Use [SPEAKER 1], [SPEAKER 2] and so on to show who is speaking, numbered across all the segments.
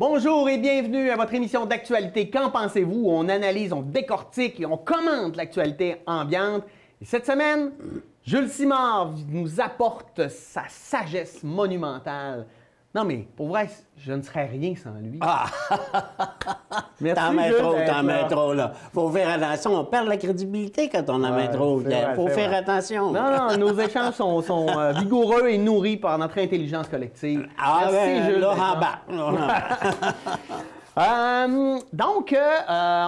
[SPEAKER 1] Bonjour et bienvenue à votre émission d'actualité Qu'en pensez-vous? Où on analyse, on décortique et on commente l'actualité ambiante. Et cette semaine, Jules Simard nous apporte sa sagesse monumentale. Non mais, pour vrai, je ne serais rien sans lui.
[SPEAKER 2] Ah!
[SPEAKER 1] Merci,
[SPEAKER 2] T'en mets
[SPEAKER 1] Jules,
[SPEAKER 2] trop,
[SPEAKER 1] d'être
[SPEAKER 2] t'en mets
[SPEAKER 1] là.
[SPEAKER 2] trop, là. Faut faire attention, on perd la crédibilité quand on en met trop.
[SPEAKER 1] c'est vrai,
[SPEAKER 2] Faut
[SPEAKER 1] c'est
[SPEAKER 2] faire
[SPEAKER 1] vrai.
[SPEAKER 2] attention.
[SPEAKER 1] Non, nos échanges sont vigoureux et nourris par notre intelligence collective.
[SPEAKER 2] Ah,
[SPEAKER 1] Merci,
[SPEAKER 2] ben,
[SPEAKER 1] Jules.
[SPEAKER 2] là,
[SPEAKER 1] d'être là.
[SPEAKER 2] en bas.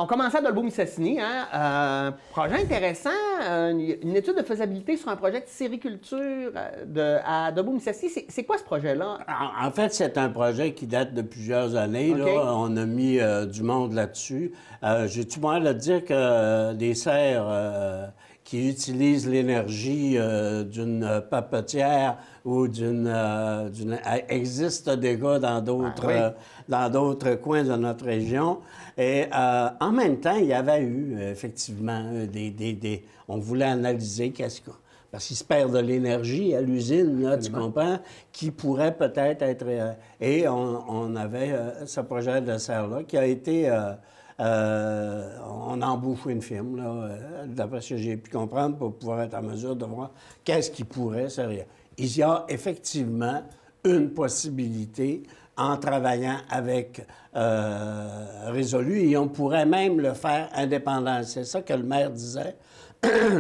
[SPEAKER 1] On commençait à Dolbeau-Mistassini, hein? Projet intéressant, une étude de faisabilité sur un projet de sériculture à Dolbeau-Mistassini. C'est quoi ce projet-là?
[SPEAKER 2] En fait, c'est un projet qui date de plusieurs années.
[SPEAKER 1] OK.
[SPEAKER 2] Là. On a mis du monde là-dessus. J'ai-tu moyen de dire que des serres qui utilisent l'énergie d'une papetière ou existent déjà dans d'autres dans d'autres coins de notre région. Et en même temps, il y avait eu effectivement on voulait analyser qu'est-ce que... Parce qu'il se perd de l'énergie à l'usine, là, tu comprends, qui pourrait peut-être être... et on avait ce projet de serre-là qui a été... on a embauché une firme, là, d'après ce que j'ai pu comprendre, pour pouvoir être en mesure de voir qu'est-ce qui pourrait servir. Il y a effectivement une possibilité en travaillant avec Résolu, et on pourrait même le faire indépendant. C'est ça que le maire disait.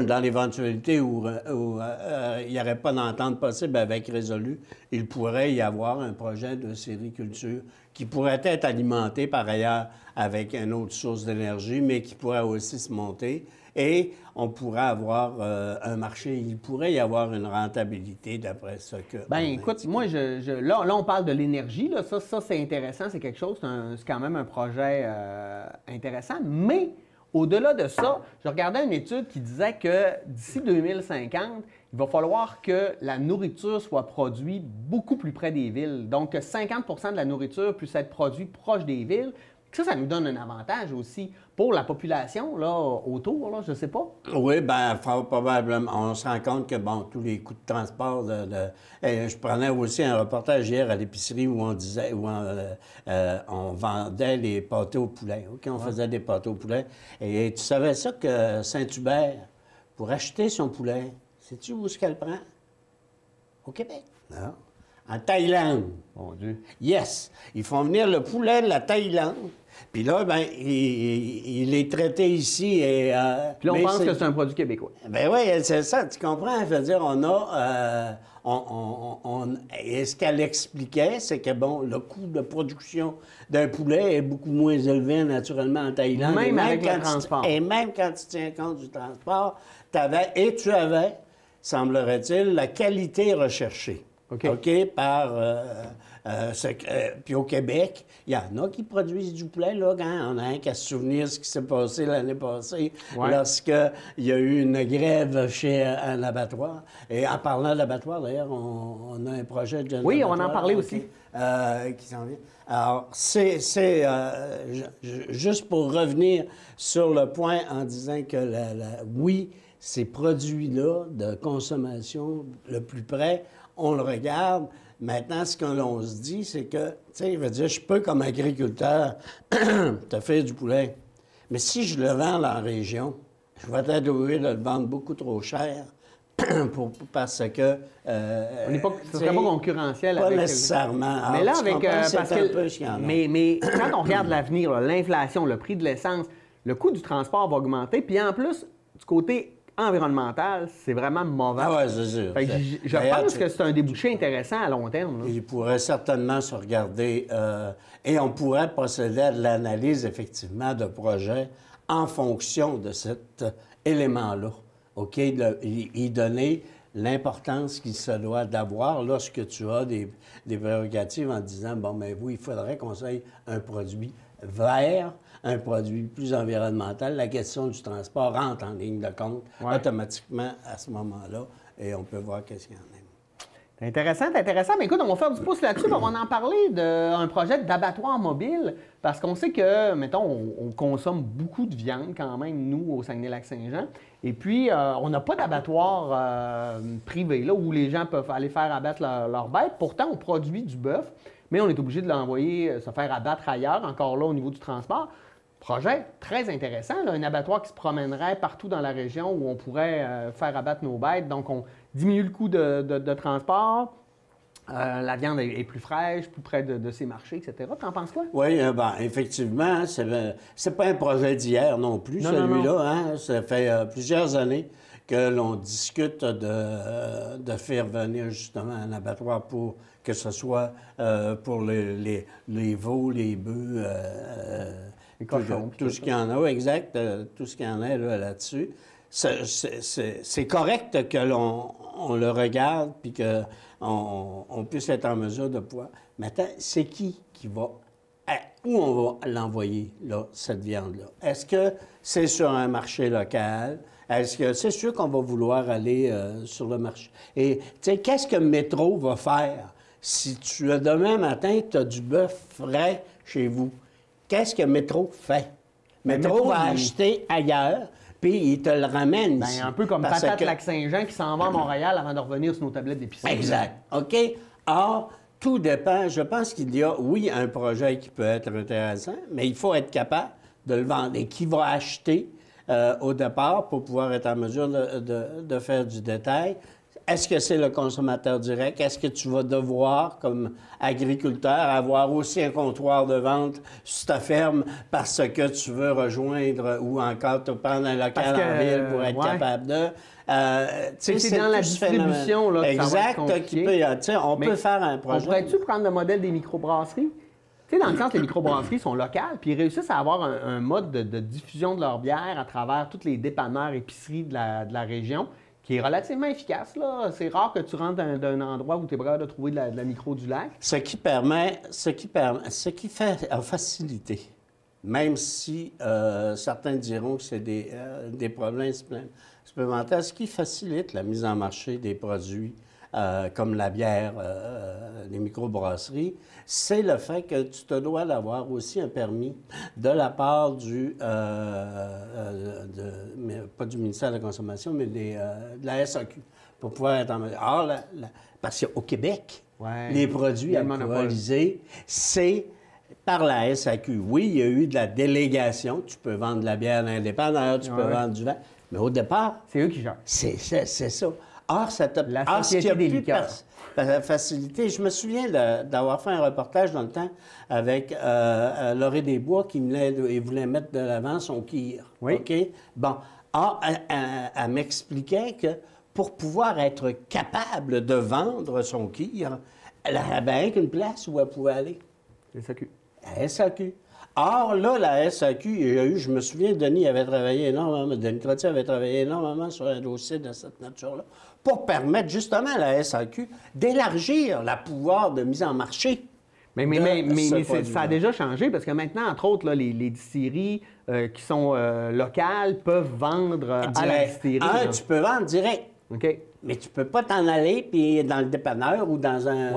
[SPEAKER 2] Dans l'éventualité où il n'y aurait pas d'entente possible avec Résolu, il pourrait y avoir un projet de sériculture qui pourrait être alimenté par ailleurs avec une autre source d'énergie, mais qui pourrait aussi se monter. Et on pourrait avoir un marché, il pourrait y avoir une rentabilité d'après ce que...
[SPEAKER 1] Ben écoute, moi, là, on parle de l'énergie, là. Ça c'est intéressant, c'est quelque chose, c'est quand même un projet intéressant, mais... Au-delà de ça, je regardais une étude qui disait que d'ici 2050, il va falloir que la nourriture soit produite beaucoup plus près des villes. Donc, que 50 de la nourriture puisse être produite proche des villes. Ça nous donne un avantage aussi pour la population là, autour, là, je ne sais pas.
[SPEAKER 2] Oui, bien, fort probablement. On se rend compte que, bon, tous les coûts de transport... je prenais aussi un reportage hier à l'épicerie où on disait... on vendait les pâtés au poulet. OK? On faisait des pâtés au poulet. Et tu savais ça que Saint-Hubert, pour acheter son poulet, sais-tu où est-ce qu'elle prend? Au Québec. Non. En Thaïlande.
[SPEAKER 1] Mon Dieu.
[SPEAKER 2] Yes! Ils font venir le poulet de la Thaïlande. Puis là, bien, il est traité ici. Et,
[SPEAKER 1] Puis là, on pense que c'est un produit québécois.
[SPEAKER 2] Ben oui, c'est ça, tu comprends? Je veux dire, on a... et ce qu'elle expliquait, c'est que, bon, le coût de production d'un poulet est beaucoup moins élevé, naturellement, en Thaïlande.
[SPEAKER 1] Même avec le transport.
[SPEAKER 2] Et même quand tu tiens compte du transport, tu avais, semblerait-il, la qualité recherchée.
[SPEAKER 1] OK.
[SPEAKER 2] OK? Puis au Québec, il y en a qui produisent du poulet, là, quand on a un qu'à se souvenir ce qui s'est passé l'année passée, lorsqu'il y a eu une grève chez un abattoir. Et en parlant d'abattoir, d'ailleurs, on a un projet de...
[SPEAKER 1] Oui, on en parlait aussi.
[SPEAKER 2] Qui s'en vient. Alors, juste pour revenir sur le point en disant que, oui, ces produits-là de consommation le plus près, on le regarde. Maintenant, ce que l'on se dit, c'est que, tu sais, je veux dire, je peux, comme agriculteur, te faire du poulet. Mais si je le vends dans la région, je vais être obligé de le vendre beaucoup trop cher parce que...
[SPEAKER 1] On n'est pas, ce serait pas concurrentiel
[SPEAKER 2] pas
[SPEAKER 1] avec...
[SPEAKER 2] nécessairement.
[SPEAKER 1] Mais là,
[SPEAKER 2] tu
[SPEAKER 1] avec...
[SPEAKER 2] comprends, c'est
[SPEAKER 1] parce
[SPEAKER 2] un
[SPEAKER 1] que,
[SPEAKER 2] peu chiant,
[SPEAKER 1] mais quand on regarde l'avenir, là, l'inflation, le prix de l'essence, le coût du transport va augmenter. Puis en plus, du côté environnemental, c'est vraiment mauvais.
[SPEAKER 2] Ah ouais, c'est sûr.
[SPEAKER 1] Fait que je pense que c'est un débouché intéressant à long terme. Là.
[SPEAKER 2] Il pourrait certainement se regarder et on pourrait procéder à de l'analyse, effectivement, de projets en fonction de cet élément-là. OK? Y donner l'importance qu'il se doit d'avoir lorsque tu as des prérogatives en disant, bon, mais vous, il faudrait qu'on ait un produit vert, un produit plus environnemental. La question du transport rentre en ligne de compte automatiquement à ce moment-là et on peut voir qu'est-ce qu'il y en a.
[SPEAKER 1] C'est intéressant, c'est intéressant. Mais écoute, on va faire du pouce là-dessus. On va en parler d'un projet d'abattoir mobile parce qu'on sait que, mettons, on consomme beaucoup de viande quand même, nous, au Saguenay-Lac-Saint-Jean. Et puis, on n'a pas d'abattoir privé là, où les gens peuvent aller faire abattre leurs bêtes. Pourtant, on produit du bœuf. mais on est obligé de l'envoyer se faire abattre ailleurs, encore là au niveau du transport. Projet très intéressant, là, un abattoir qui se promènerait partout dans la région où on pourrait faire abattre nos bêtes. Donc, on diminue le coût de transport. La viande est plus fraîche, plus près de ses marchés, etc. T'en penses quoi?
[SPEAKER 2] Oui, effectivement, c'est pas un projet d'hier non plus, celui-là. Hein? Ça fait plusieurs années que l'on discute de faire venir justement un abattoir pour que ce soit pour les veaux, les bœufs,
[SPEAKER 1] les cochons,
[SPEAKER 2] tout ce qu'il y en a, exact, tout ce qu'il y en a là-dessus. C'est correct que on le regarde puis qu'on puisse être en mesure de pouvoir. Maintenant, c'est qui va. Où on va l'envoyer, là, cette viande-là? Est-ce que c'est sur un marché local? Est-ce que c'est sûr qu'on va vouloir aller sur le marché? Et, tu sais, qu'est-ce que Métro va faire si demain matin, tu as du bœuf frais chez vous? Qu'est-ce que Métro fait? Métro va acheter ailleurs, puis il te le ramène ici.
[SPEAKER 1] Un peu comme Patate Lac-Saint-Jean qui s'en va à Montréal avant de revenir sur nos tablettes d'épicerie.
[SPEAKER 2] Exact. OK? Or, tout dépend. Je pense qu'il y a, oui, un projet qui peut être intéressant, mais il faut être capable de le vendre. Et qui va acheter au départ pour pouvoir être en mesure de faire du détail? Est-ce que c'est le consommateur direct? Est-ce que tu vas devoir, comme agriculteur, avoir aussi un comptoir de vente sur ta ferme parce que tu veux rejoindre ou encore te prendre un local en ville pour être capable de...
[SPEAKER 1] c'est dans la distribution là, que
[SPEAKER 2] exact,
[SPEAKER 1] ça va être compliqué.
[SPEAKER 2] On peut faire un projet.
[SPEAKER 1] On pourrait-tu prendre le modèle des microbrasseries? Tu sais, dans le sens que les microbrasseries sont locales, puis ils réussissent à avoir un mode de diffusion de leur bière à travers toutes les dépanneurs, épiceries de la région, qui est relativement efficace, là. C'est rare que tu rentres d'un endroit où tu es capable de trouver de la micro du lac.
[SPEAKER 2] Ce qui fait faciliter, même si certains diront que c'est des problèmes supplémentaires, ce qui facilite la mise en marché des produits comme la bière, les microbrasseries, c'est le fait que tu te dois d'avoir aussi un permis de la part mais pas du ministère de la Consommation, mais de la SAQ, pour pouvoir être en mesure. Or, parce qu'au Québec, les produits alcoolisés, c'est par la SAQ. Oui, il y a eu de la délégation. Tu peux vendre de la bière à l'indépendant, tu peux vendre du vin, mais au départ...
[SPEAKER 1] C'est eux qui gèrent.
[SPEAKER 2] C'est ça. Or,
[SPEAKER 1] la Société des liqueurs.
[SPEAKER 2] Facilité. Je me souviens d'avoir fait un reportage dans le temps avec Lauré Desbois qui voulait mettre de l'avant son kir.
[SPEAKER 1] Oui.
[SPEAKER 2] OK? Bon. Or, elle m'expliquait que pour pouvoir être capable de vendre son kir, elle avait qu'une place où elle pouvait aller.
[SPEAKER 1] SAQ.
[SPEAKER 2] La SAQ. Or, là, la SAQ, je me souviens, Denis Trottier avait travaillé énormément sur un dossier de cette nature-là pour permettre justement à la SAQ d'élargir le pouvoir de mise en marché.
[SPEAKER 1] Mais ça a déjà changé parce que maintenant, entre autres, là, les distilleries qui sont locales peuvent vendre à la distillerie.
[SPEAKER 2] Tu peux vendre direct.
[SPEAKER 1] OK.
[SPEAKER 2] Mais tu peux pas t'en aller puis dans le dépanneur ou dans un...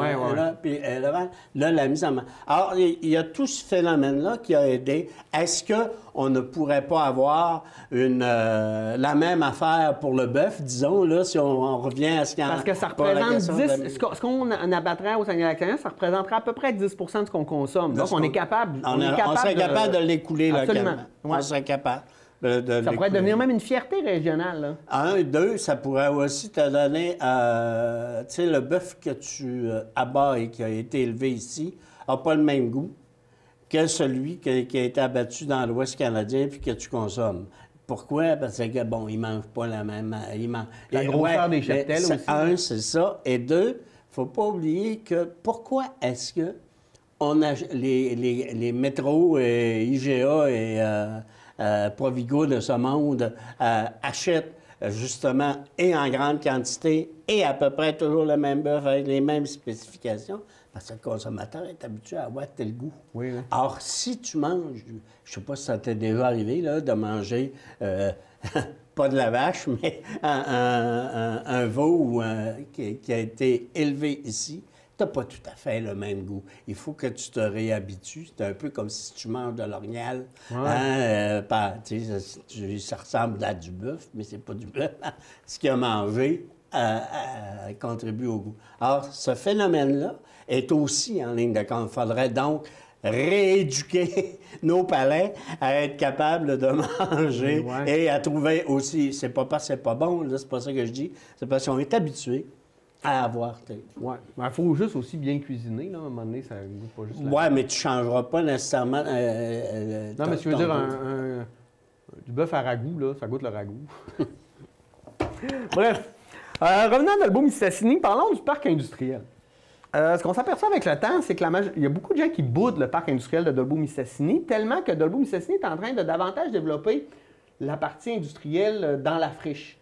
[SPEAKER 2] Puis là, la mise en main. Alors, il y a tout ce phénomène-là qui a aidé. Est-ce qu'on ne pourrait pas avoir la même affaire pour le bœuf, disons, là, si on revient à ce qu'il y a...
[SPEAKER 1] Parce que ça représente 10... Ce qu'on abattrait au Saguenay-Lac-Saint-Jean, ça représenterait à peu près 10 de ce qu'on consomme. Donc, on est capable...
[SPEAKER 2] On serait capable de l'écouler
[SPEAKER 1] localement.
[SPEAKER 2] On serait capable.
[SPEAKER 1] Ça pourrait devenir même une fierté régionale. Là.
[SPEAKER 2] Deux, ça pourrait aussi te donner, tu sais, le bœuf que tu abats et qui a été élevé ici n'a pas le même goût que celui qui a été abattu dans l'Ouest canadien puis que tu consommes. Pourquoi? Parce que, bon, ils ne mangent pas la même...
[SPEAKER 1] La grosseur des cheptels aussi.
[SPEAKER 2] C'est ça. Et deux, il ne faut pas oublier que pourquoi est-ce que on a les métros, IGA et... Provigo de ce monde achètent justement et en grande quantité et à peu près toujours le même bœuf avec les mêmes spécifications parce que le consommateur est habitué à avoir tel goût.
[SPEAKER 1] Oui.
[SPEAKER 2] Or, si tu manges, je ne sais pas si ça t'est déjà arrivé là, de manger pas de la vache, mais un veau qui a été élevé ici, tu n'as pas tout à fait le même goût. Il faut que tu te réhabitues. C'est un peu comme si tu manges de l'orignal. Ça ressemble à du bœuf, mais c'est pas du bœuf. Ce qu'il a mangé, contribuent au goût. Alors, ce phénomène-là est aussi en ligne de compte. Il faudrait donc rééduquer nos palais à être capables de manger et à trouver aussi, c'est pas parce que c'est pas bon, là, c'est pas ça que je dis, c'est parce qu'on est habitué à avoir.
[SPEAKER 1] Oui, il faut juste aussi bien cuisiner, là, à un moment donné, ça goûte pas juste
[SPEAKER 2] Oui, mais tu ne changeras pas nécessairement...
[SPEAKER 1] non, mais tu veux dire du bœuf à ragoût, là, ça goûte le ragoût. Bref, revenons à Dolbeau-Mistassini, parlons du parc industriel. Ce qu'on s'aperçoit avec le temps, c'est que il y a beaucoup de gens qui boudent le parc industriel de Dolbeau-Mistassini, tellement que Dolbeau-Mistassini est en train de davantage développer la partie industrielle dans la friche.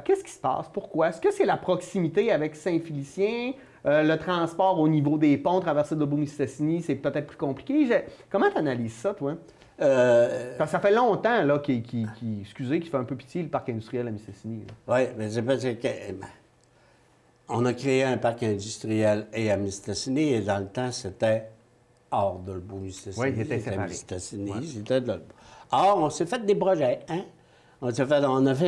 [SPEAKER 1] Qu'est-ce qui se passe? Pourquoi? Est-ce que c'est la proximité avec Saint-Félicien? Le transport au niveau des ponts traversés de Dolbeau-Mistassini, c'est peut-être plus compliqué. Comment tu analyses ça, toi? Ça fait longtemps là, qu'il fait un peu pitié le parc industriel à Mistassini.
[SPEAKER 2] Oui, mais c'est parce que... On a créé un parc industriel à Mistassini et dans le temps, c'était hors Dolbeau-Mistassini.
[SPEAKER 1] Oui, il était séparé.
[SPEAKER 2] C'était Dolbeau. Or, on s'est fait des projets, hein?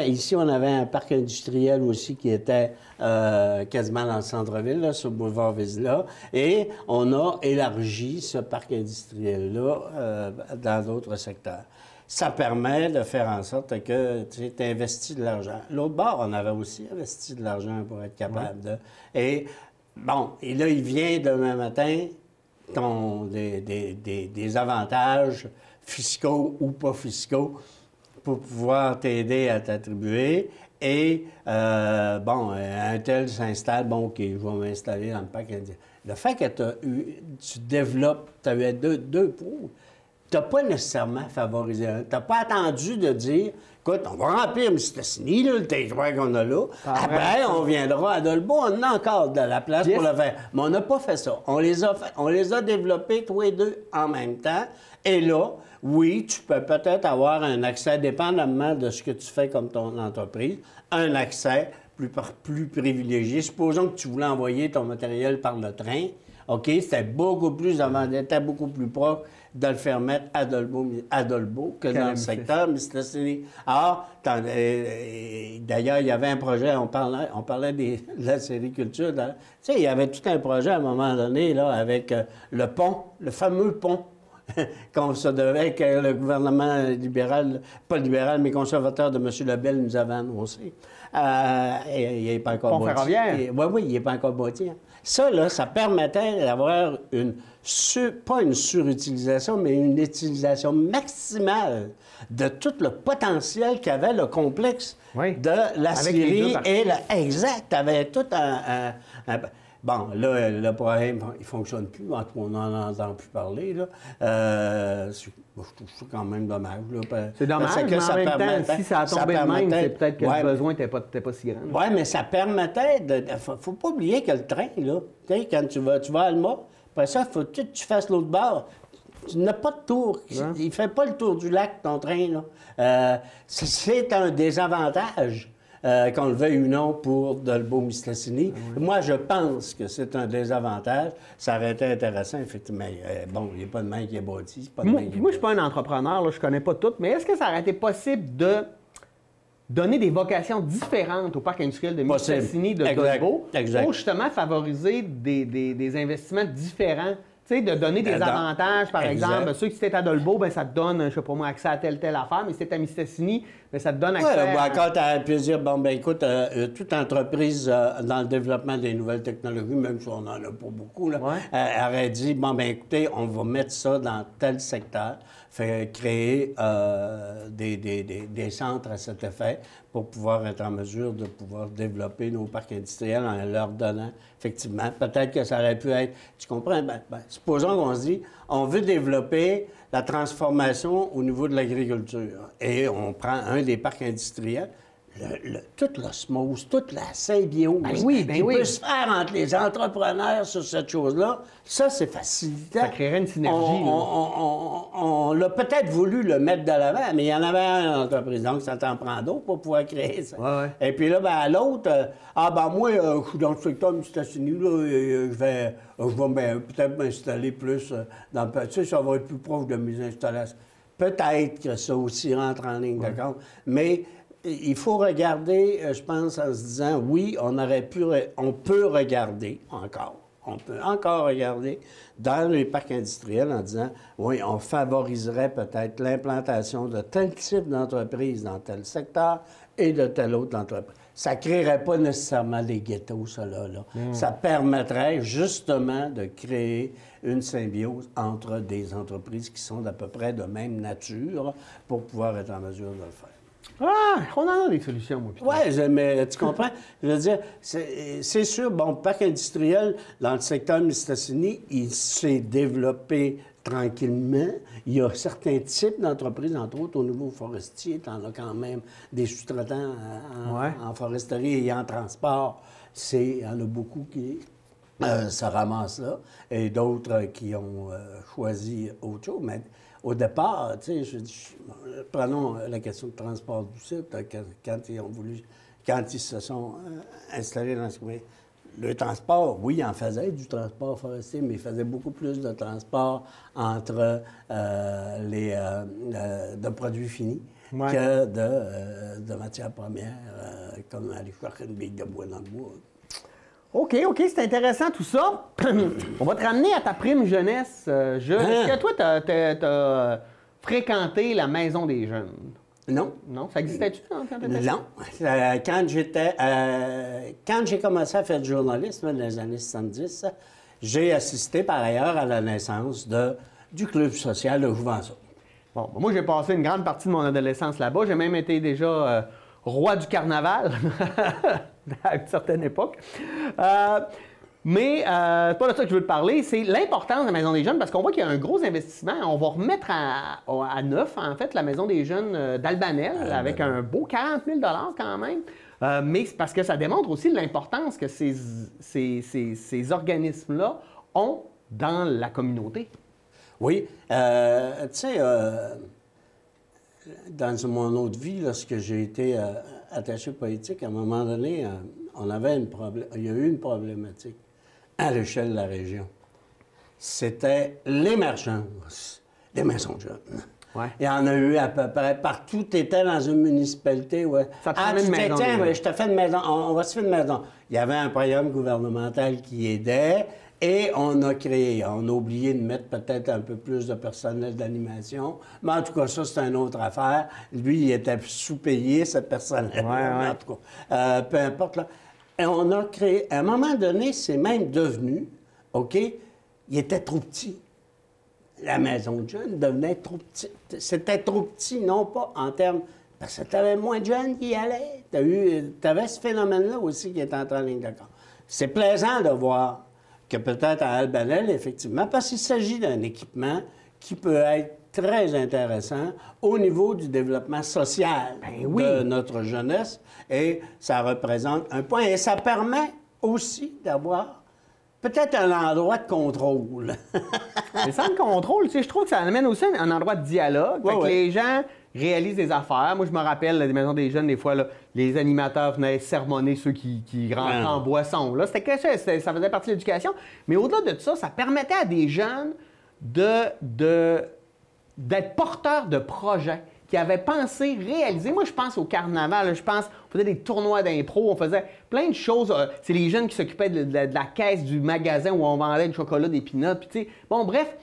[SPEAKER 2] Ici, on avait un parc industriel aussi qui était quasiment dans le centre-ville, là, sur le boulevard Vézina, et on a élargi ce parc industriel-là dans d'autres secteurs. Ça permet de faire en sorte que tu investis de l'argent. L'autre bord, on avait aussi investi de l'argent pour être capable de... Et bon, et là, il vient demain matin des avantages fiscaux ou pas fiscaux pour pouvoir t'aider à t'attribuer. Et, un tel s'installe, bon, OK, je vais m'installer dans le parc. Le fait que tu développes, tu as eu deux pots, tu n'as pas nécessairement favorisé un. Tu n'as pas attendu de dire, écoute, on va remplir Mistassini, le territoire qu'on a là. Après, on viendra à Dolbeau, on a encore de la place pour le faire. Mais on n'a pas fait ça. On les a développés tous les deux en même temps. Et là, oui, tu peux peut-être avoir un accès, dépendamment de ce que tu fais comme ton entreprise, un accès plus privilégié. Supposons que tu voulais envoyer ton matériel par le train. OK, c'était beaucoup plus proche de le faire mettre à Dolbeau que dans le secteur Mistassini. Alors, d'ailleurs, il y avait un projet, on parlait de la sériculture. Tu sais, il y avait tout un projet à un moment donné là, avec le pont, le fameux pont. Qu'on se devait que le gouvernement libéral, pas libéral, mais conservateur de M. Lebel nous avait annoncé. Il n'est pas encore bâti.
[SPEAKER 1] Ferroviaire?
[SPEAKER 2] Oui, il n'est pas encore bâti. Hein. Ça, là, ça permettait d'avoir pas une surutilisation, mais une utilisation maximale de tout le potentiel qu'avait le complexe de la Syrie. Exact, tu avais tout un bon, là, le problème, il ne fonctionne plus. En tout cas, on n'en entend plus parler. Là. Je trouve ça quand même dommage.
[SPEAKER 1] C'est dommage, mais en même temps, si ça a tombé de même, c'est peut-être que le besoin n'était pas si grand.
[SPEAKER 2] Oui, mais ça permettait de... faut pas oublier que le train, là, quand tu vas à Alma, après ça, il faut que tu fasses l'autre bord. Tu n'as pas de tour. Il ne fait pas le tour du lac, ton train. Là. C'est un désavantage. Qu'on le veuille ou non, pour Dolbeau-Mistassini. Moi, je pense que c'est un désavantage. Ça aurait été intéressant, effectivement. Bon, il n'y a pas de main qui est bâti.
[SPEAKER 1] Moi, je ne suis pas un entrepreneur, là, je ne connais pas tout, mais est-ce que ça aurait été possible de donner des vocations différentes au parc industriel de Mistassini, de Dolbeau, pour justement favoriser des investissements différents? Tu sais, de donner des avantages, par exemple. Ceux qui étaient à Dolbeau, ben ça te donne, je sais pas moi, accès à telle affaire, mais si t'es à Mistassini, ben ça te donne accès à...
[SPEAKER 2] Quand tu as pu dire, bon, ben écoute, toute entreprise dans le développement des nouvelles technologies, même si on n'en a pas beaucoup, là, aurait dit, bon, ben écoutez, on va mettre ça dans tel secteur, créer des centres à cet effet pour pouvoir être en mesure de pouvoir développer nos parcs industriels en leur donnant, effectivement, peut-être que ça aurait pu être, tu comprends, supposons qu'on se dit, on veut développer la transformation au niveau de l'agriculture et on prend un des parcs industriels, toute l'osmose, toute la symbiose qui peut se faire entre les entrepreneurs sur cette chose-là, ça, c'est facilitant.
[SPEAKER 1] Ça créerait une synergie.
[SPEAKER 2] On l'a peut-être voulu le mettre de l'avant, mais il y en avait un entreprise, donc ça t'en prend d'autres pour pouvoir créer ça. Et puis là, à l'autre, moi, je suis dans le secteur Mistassini, je vais peut-être m'installer plus dans le... Tu sais, ça va être plus proche de mes installations. Peut-être que ça aussi rentre en ligne de compte, mais il faut regarder, je pense, en se disant, oui, on peut regarder encore. On peut encore regarder dans les parcs industriels en disant, oui, on favoriserait peut-être l'implantation de tel type d'entreprise dans tel secteur et de telle autre entreprise. Ça ne créerait pas nécessairement des ghettos, ça, là. Ça permettrait justement de créer une symbiose entre des entreprises qui sont d'à peu près de même nature pour pouvoir être en mesure de le faire.
[SPEAKER 1] Ah, on en a des solutions, moi.
[SPEAKER 2] Oui, mais tu comprends? Je veux dire, c'est sûr, bon, le parc industriel, dans le secteur de Mistassini, il s'est développé tranquillement. Il y a certains types d'entreprises, entre autres au niveau forestier, tu en as quand même des sous-traitants en foresterie et en transport. Il y en a beaucoup qui se ramassent là, et d'autres qui ont choisi autre chose. Mais au départ, tu sais, prenons la question de transport du site, quand ils se sont installés dans ce coin. Le transport, oui, ils en faisaient du transport forestier, mais ils faisaient beaucoup plus de transport entre de produits finis que de matières premières, comme aller chercher une bille de bois dans le bois.
[SPEAKER 1] OK, c'est intéressant tout ça. On va te ramener à ta prime jeunesse. Est-ce que toi, tu as fréquenté la Maison des jeunes?
[SPEAKER 2] Non.
[SPEAKER 1] Non? Ça existait-tu quand tu étais?
[SPEAKER 2] Non. Quand j'ai commencé à faire du journalisme dans les années 70, j'ai assisté par ailleurs à la naissance du club social de Jouvenceau.
[SPEAKER 1] Bon, moi, j'ai passé une grande partie de mon adolescence là-bas. J'ai même été déjà roi du carnaval à une certaine époque. Mais c'est pas de ça que je veux te parler, c'est l'importance de la Maison des jeunes, parce qu'on voit qu'il y a un gros investissement. On va remettre à neuf, en fait, la Maison des jeunes d'Albanel, avec un beau 40 000 quand même. Mais c'est parce que ça démontre aussi l'importance que ces organismes-là ont dans la communauté.
[SPEAKER 2] Oui. Tu sais, dans mon autre vie, lorsque j'ai été attaché politique, à un moment donné, il y a eu une problématique à l'échelle de la région. C'était l'émergence des maisons de jeunes.
[SPEAKER 1] Ouais.
[SPEAKER 2] Il y en a eu à peu près partout. Tu étais dans une municipalité. Ouais.
[SPEAKER 1] Ça te prenait une maison.
[SPEAKER 2] Tiens, je te fais une maison. On va se faire une maison. Il y avait un programme gouvernemental qui aidait et on a oublié de mettre peut-être un peu plus de personnel d'animation. Mais en tout cas, ça, c'est une autre affaire. Lui, il était sous-payé, ce personnel.
[SPEAKER 1] Ouais.
[SPEAKER 2] En tout cas, peu importe. Là. Et on a créé... À un moment donné, c'est même devenu, OK, il était trop petit. La maison de jeunes devenait trop petite. C'était trop petit, non pas en termes... Parce que tu avais moins de jeunes qui y allaient. Tu avais ce phénomène-là aussi qui était en train de ligne de compte. C'est plaisant de voir que peut-être à Albanel, effectivement, parce qu'il s'agit d'un équipement qui peut être très intéressant au niveau du développement social de notre jeunesse. Et ça représente un point. Et ça permet aussi d'avoir peut-être un endroit de contrôle.
[SPEAKER 1] Mais sans le contrôle, tu sais, je trouve que ça amène aussi un endroit de dialogue. Fait que les gens réalisent des affaires. Moi, je me rappelle, des maisons des jeunes, des fois, là, les animateurs venaient sermonner ceux qui rentraient en boisson. Là, ça faisait partie de l'éducation. Mais au-delà de ça, ça permettait à des jeunes d'être porteurs de projets qui avaient pensé réaliser. Moi, je pense au carnaval, on faisait des tournois d'impro, on faisait plein de choses. C'est les jeunes qui s'occupaient de la caisse du magasin où on vendait du chocolat, des peanuts. Puis, tu sais, bon, bref,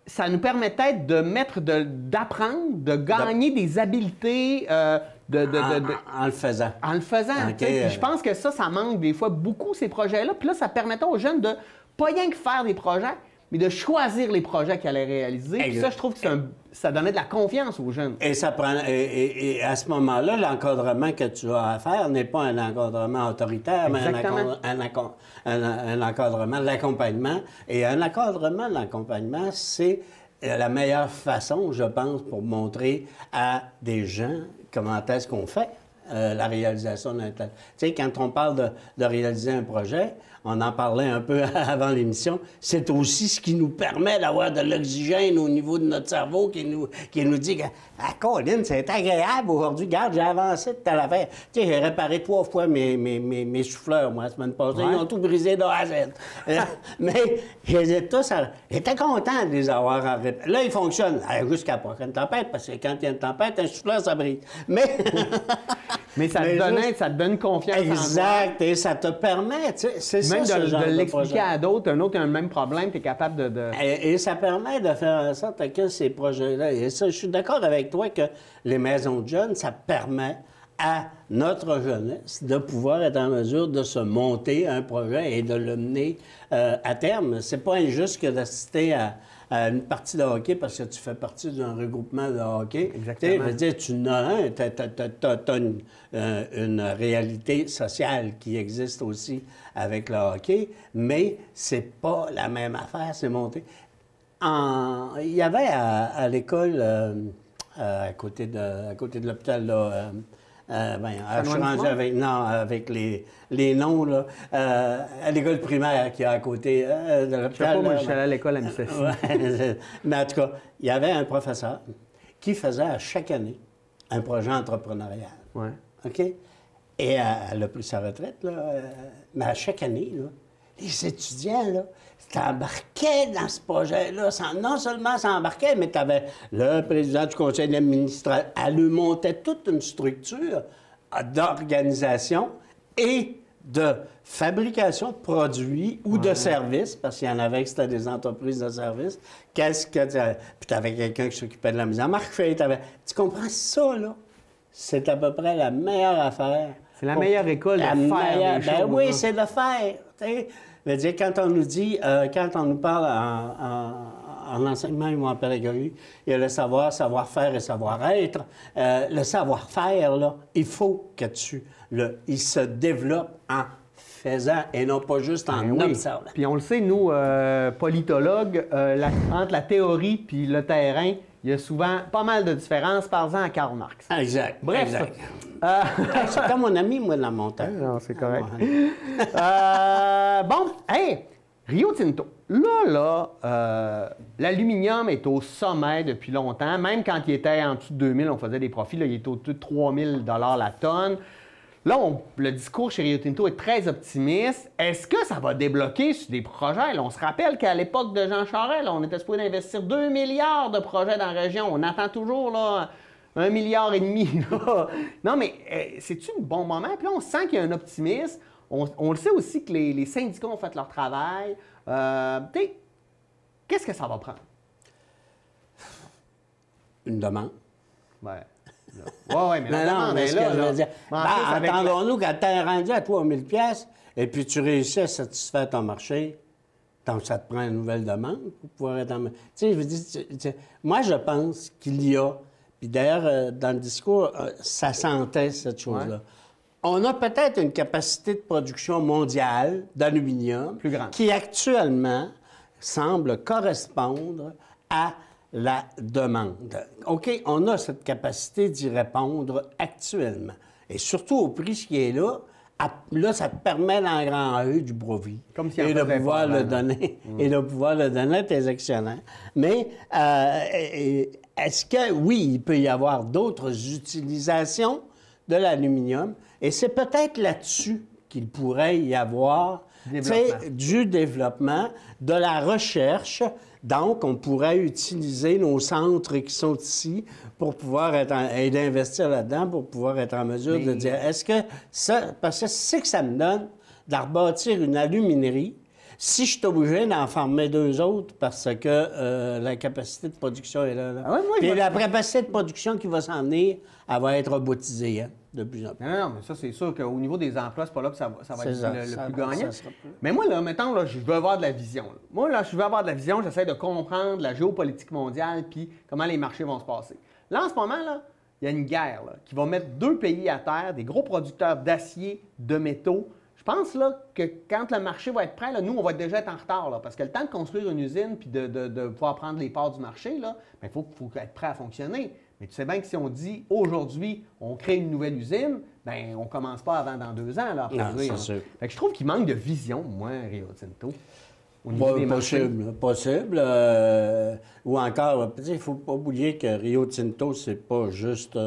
[SPEAKER 1] ça nous permettait d'apprendre, de gagner des habiletés. En
[SPEAKER 2] le faisant.
[SPEAKER 1] En le faisant. Okay. Puis je pense que ça manque des fois beaucoup, ces projets-là. Puis là, ça permettait aux jeunes de pas rien que faire des projets, mais de choisir les projets qu'ils allaient réaliser. Puis ça, je trouve que ça donnait de la confiance aux jeunes.
[SPEAKER 2] Et et à ce moment-là, l'encadrement que tu as à faire n'est pas un encadrement autoritaire, mais un encadrement de l'accompagnement. Et un encadrement de l'accompagnement, c'est la meilleure façon, je pense, pour montrer à des gens comment est-ce qu'on fait la réalisation d'un tel. Tu sais, quand on parle de réaliser un projet, on en parlait un peu avant l'émission, c'est aussi ce qui nous permet d'avoir de l'oxygène au niveau de notre cerveau qui nous dit que ah, Colin, c'est agréable aujourd'hui. Regarde, j'ai avancé de telle affaire. Tu sais, j'ai réparé 3 fois mes souffleurs, moi, la semaine passée.
[SPEAKER 1] Ouais.
[SPEAKER 2] Ils ont tout brisé de A à Z. Mais j'étais content de les avoir en réparation. Là, ils fonctionnent jusqu'à la prochaine tempête, parce que quand il y a une tempête, un souffleur, ça brise. Mais
[SPEAKER 1] ça te donne confiance en toi.
[SPEAKER 2] Exact, et ça te permet, tu sais, c'est
[SPEAKER 1] Même
[SPEAKER 2] ça, ce genre
[SPEAKER 1] de
[SPEAKER 2] de
[SPEAKER 1] l'expliquer
[SPEAKER 2] projet.
[SPEAKER 1] à d'autres, un autre a le même problème, tu es capable de...
[SPEAKER 2] Et ça permet de faire en sorte que ces projets-là, et ça, je suis d'accord avec toi que les maisons de jeunes, ça permet à notre jeunesse de pouvoir être en mesure de se monter un projet et de le mener à terme. C'est pas injuste que d'assister à une partie de hockey parce que tu fais partie d'un regroupement de hockey.
[SPEAKER 1] Exactement.
[SPEAKER 2] Je veux dire, tu as une réalité sociale qui existe aussi avec le hockey, mais c'est pas la même affaire, c'est monté. Il y avait à l'école, à côté de l'hôpital, là, je suis rendu avec les noms, là, à l'école primaire qui est à côté de l'hôpital.
[SPEAKER 1] Je sais pas, moi, je suis allé à l'école à Mississippi.
[SPEAKER 2] Ouais, mais en tout cas, il y avait un professeur qui faisait à chaque année un projet entrepreneurial.
[SPEAKER 1] Ouais.
[SPEAKER 2] OK? Et elle a pris sa retraite, là, mais à chaque année, là, les étudiants, là, t'embarquaient dans ce projet-là. Non seulement s'embarquaient, mais tu avais le président du conseil d'administration. Elle lui montait toute une structure d'organisation et de fabrication de produits ou de services, parce qu'il y en avait que c'était des entreprises de services. Puis tu avais quelqu'un qui s'occupait de la mise en marché. Tu comprends ça, là? C'est à peu près la meilleure affaire.
[SPEAKER 1] C'est la meilleure école de faire des choses.
[SPEAKER 2] Oui,
[SPEAKER 1] là.
[SPEAKER 2] c'est de faire. T'sais. Je veux dire, quand on nous dit, quand on nous parle en enseignement ou en pédagogie, il y a le savoir, savoir-faire et savoir-être. Le savoir-faire, là, il faut que il se développe en faisant et non pas juste en observant.
[SPEAKER 1] Puis on le sait, nous, politologues, entre la théorie puis le terrain, il y a souvent pas mal de différences, par-en à Karl Marx.
[SPEAKER 2] Exact.
[SPEAKER 1] Bref.
[SPEAKER 2] Exact. C'est comme mon ami, moi, dans mon temps.
[SPEAKER 1] Non, c'est correct. Bon, hey, Rio Tinto. L'aluminium est au sommet depuis longtemps. Même quand il était en dessous de 2000, on faisait des profits. Là, il est au-dessus de 3000 $ la tonne. Là, le discours chez Rio Tinto est très optimiste. Est-ce que ça va débloquer sur des projets? Là, on se rappelle qu'à l'époque de Jean Charest, là, on était supposé investir 2 milliards de projets dans la région. On attend toujours là, 1,5 milliard. Là. Non, mais c'est-tu le bon moment? Puis là, on sent qu'il y a un optimisme. On le sait aussi que les syndicats ont fait leur travail. Qu'est-ce que ça va prendre?
[SPEAKER 2] Une demande.
[SPEAKER 1] Ouais. Oui, mais
[SPEAKER 2] non, mais ce que je veux dire, attendons-nous quand tu es rendu à 3000 pièces et puis tu réussis à satisfaire ton marché, donc ça te prend une nouvelle demande pour pouvoir être en... Tu sais, je veux dire, moi, je pense qu'il y a, puis d'ailleurs, dans le discours, ça sentait cette chose-là. Ouais. On a peut-être une capacité de production mondiale d'aluminium qui actuellement semble correspondre à la demande. OK, on a cette capacité d'y répondre actuellement. Et surtout au prix qui est là, là, ça te permet dans le grand E du Brovi.
[SPEAKER 1] Comme si
[SPEAKER 2] et de pouvoir le donner. Et de pouvoir le donner à tes actionnaires. Mais est-ce que, oui, il peut y avoir d'autres utilisations de l'aluminium? Et c'est peut-être là-dessus qu'il pourrait y avoir du développement, de la recherche. Donc, on pourrait utiliser nos centres qui sont ici pour pouvoir être et d'investir là-dedans pour pouvoir être en mesure de dire, est-ce que ça... Parce que c'est que ça me donne de rebâtir une aluminerie si je suis obligé d'en former 2 autres parce que la capacité de production est là.
[SPEAKER 1] Ah ouais,
[SPEAKER 2] puis la capacité de production qui va s'en venir, elle va être robotisée de plus en plus.
[SPEAKER 1] Non, mais ça, c'est sûr qu'au niveau des emplois, c'est pas là que ça va être le plus gagnant.
[SPEAKER 2] Plus...
[SPEAKER 1] Mais moi, là, mettons, là, je veux avoir de la vision. Là. Moi, là, je veux avoir de la vision, j'essaie de comprendre la géopolitique mondiale puis comment les marchés vont se passer. Là, en ce moment, là, il y a une guerre là, qui va mettre 2 pays à terre, des gros producteurs d'acier, de métaux. Je pense là, que quand le marché va être prêt, là, nous, on va déjà être en retard. Là, parce que le temps de construire une usine puis de pouvoir prendre les parts du marché, il faut être prêt à fonctionner. Mais tu sais bien que si on dit aujourd'hui, on crée une nouvelle usine, bien, on ne commence pas avant dans 2 ans là, à produire.
[SPEAKER 2] c'est sûr.
[SPEAKER 1] Fait que je trouve qu'il manque de vision, moi, Rio Tinto. Au niveau des marchés.
[SPEAKER 2] Possible. Ou encore, il ne faut pas oublier que Rio Tinto, c'est pas juste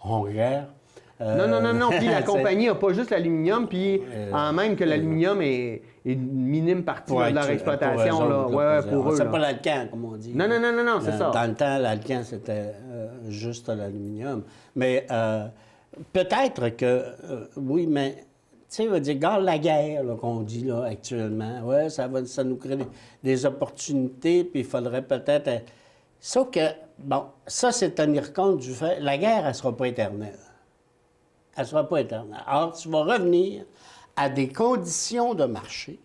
[SPEAKER 2] hongrois.
[SPEAKER 1] Non. Puis la compagnie n'a pas juste l'aluminium, puis en même que l'aluminium est une minime partie de leur exploitation. Pour eux.
[SPEAKER 2] C'est pas l'Alcan, comme on dit.
[SPEAKER 1] Non, c'est ça.
[SPEAKER 2] Dans le temps, l'Alcan, c'était juste l'aluminium. Mais peut-être que, oui, mais, tu sais, on va dire, regarde la guerre qu'on dit là, actuellement. Oui, ça nous crée des opportunités, puis il faudrait peut-être. Sauf que, bon, ça, c'est tenir compte du fait, la guerre, elle ne sera pas éternelle. Elle ne sera pas éternelle. Alors, tu vas revenir à des conditions de marché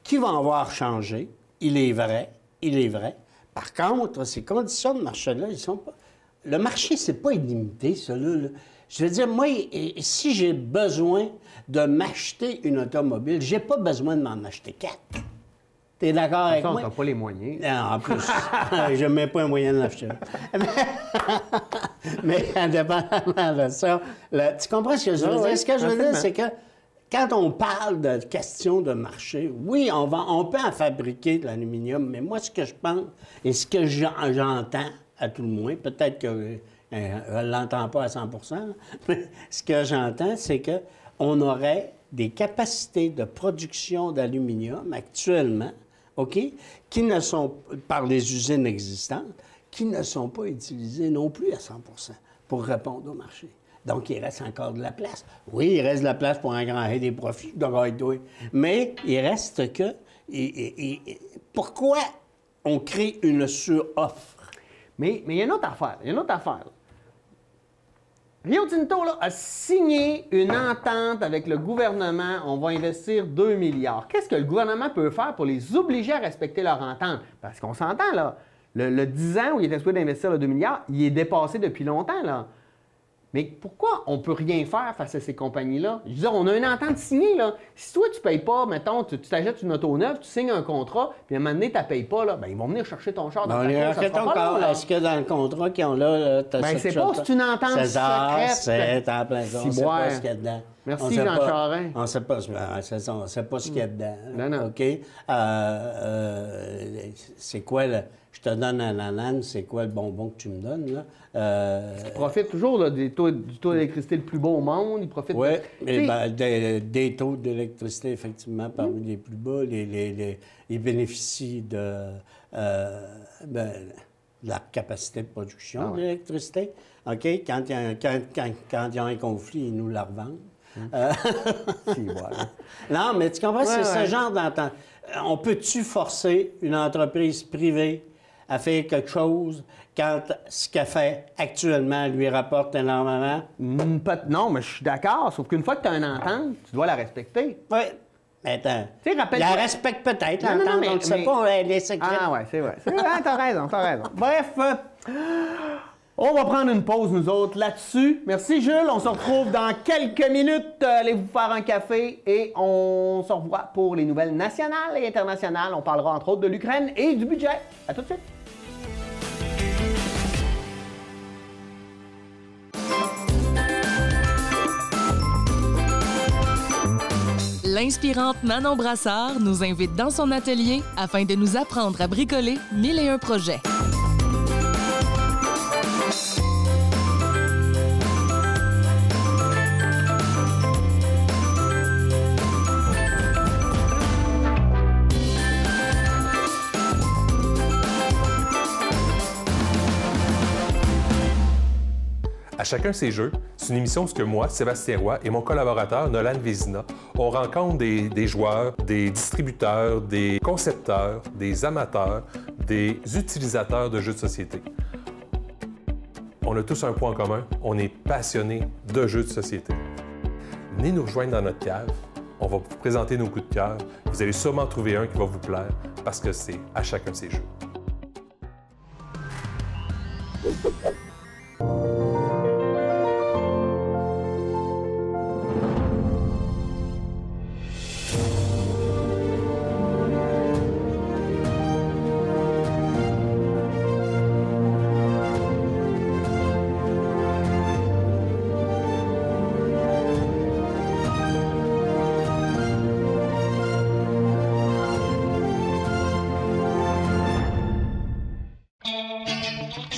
[SPEAKER 2] qui vont avoir changé. Il est vrai. Par contre, ces conditions de marché-là, ils sont pas... Le marché, c'est pas illimité, ça, là. Je veux dire, moi, si j'ai besoin de m'acheter une automobile, j'ai pas besoin de m'en acheter 4. T'es d'accord avec moi?
[SPEAKER 1] On n'a pas les moyens.
[SPEAKER 2] Non, en plus, je n'ai même pas un moyen de l'acheter. Mais indépendamment de ça, tu comprends ce que je veux dire? Ce que je veux dire, c'est que quand on parle de questions de marché, oui, on peut en fabriquer de l'aluminium, mais moi, ce que je pense et ce que j'entends, à tout le moins, peut-être que je ne l'entends pas à 100 mais ce que j'entends, c'est qu'on aurait des capacités de production d'aluminium actuellement, OK, qui ne sont, par les usines existantes, qui ne sont pas utilisées non plus à 100 pour répondre au marché. Donc, il reste encore de la place. Oui, il reste de la place pour engranger des profits, mais il reste que... pourquoi on crée une sur-offre?
[SPEAKER 1] Mais il y a une autre affaire. Rio Tinto là, a signé une entente avec le gouvernement. On va investir 2 milliards. Qu'est-ce que le gouvernement peut faire pour les obliger à respecter leur entente? Parce qu'on s'entend, là. Le 10 ans où il était supposé d'investir le 2 milliards, il est dépassé depuis longtemps, là. Mais pourquoi on ne peut rien faire face à ces compagnies-là? Je veux dire, on a une entente signée, là. Si toi, tu ne payes pas, mettons, tu t'achètes une auto neuve, tu signes un contrat, puis à un moment donné, tu ne payes pas, là, bien, ils vont venir chercher ton char dans ta cour,
[SPEAKER 2] Est-ce que dans le contrat qu'ils ont là, tu as
[SPEAKER 1] bien, c'est pas, c'est une entente secrète.
[SPEAKER 2] C'est en plein ça. On ne sait pas ce qu'il y a dedans.
[SPEAKER 1] Merci, Jean Charest.
[SPEAKER 2] On ne sait pas, sait pas ce qu'il y a dedans.
[SPEAKER 1] Non.
[SPEAKER 2] OK? C'est quoi, je te donne un ananas, c'est quoi le bonbon que tu me donnes, là?
[SPEAKER 1] Il profite toujours là, du taux d'électricité le plus bas au monde. Il profite
[SPEAKER 2] des taux d'électricité, effectivement, parmi les plus bas. Ils bénéficient de la capacité de production d'électricité. OK? Quand ils ont un conflit, ils nous la revendent. Non, mais tu comprends, c'est ce genre d'entente. On peut-tu forcer une entreprise privée à faire quelque chose quand ce qu'elle fait actuellement lui rapporte énormément?
[SPEAKER 1] Non, mais je suis d'accord. Sauf qu'une fois que tu as une entente, tu dois la respecter.
[SPEAKER 2] Oui. Mais attends.
[SPEAKER 1] Tu sais,
[SPEAKER 2] la respecte peut-être, l'entente. On ne sait pas, elle est secrète.
[SPEAKER 1] Ah, ouais, c'est vrai. T'as raison. Bref, on va prendre une pause, nous autres, là-dessus. Merci, Jules. On se retrouve dans quelques minutes. Allez vous faire un café et on se revoit pour les nouvelles nationales et internationales. On parlera entre autres de l'Ukraine et du budget. À tout de suite.
[SPEAKER 3] L'inspirante Manon Brassard nous invite dans son atelier afin de nous apprendre à bricoler 1001 projets.
[SPEAKER 4] À chacun ses jeux, c'est une émission où moi, Sébastien Roy, et mon collaborateur Nolan Vézina, on rencontre des joueurs, des distributeurs, des concepteurs, des amateurs, des utilisateurs de jeux de société. On a tous un point en commun, on est passionnés de jeux de société. Venez nous rejoindre dans notre cave, on va vous présenter nos coups de cœur, vous allez sûrement trouver un qui va vous plaire parce que c'est à chacun ses jeux.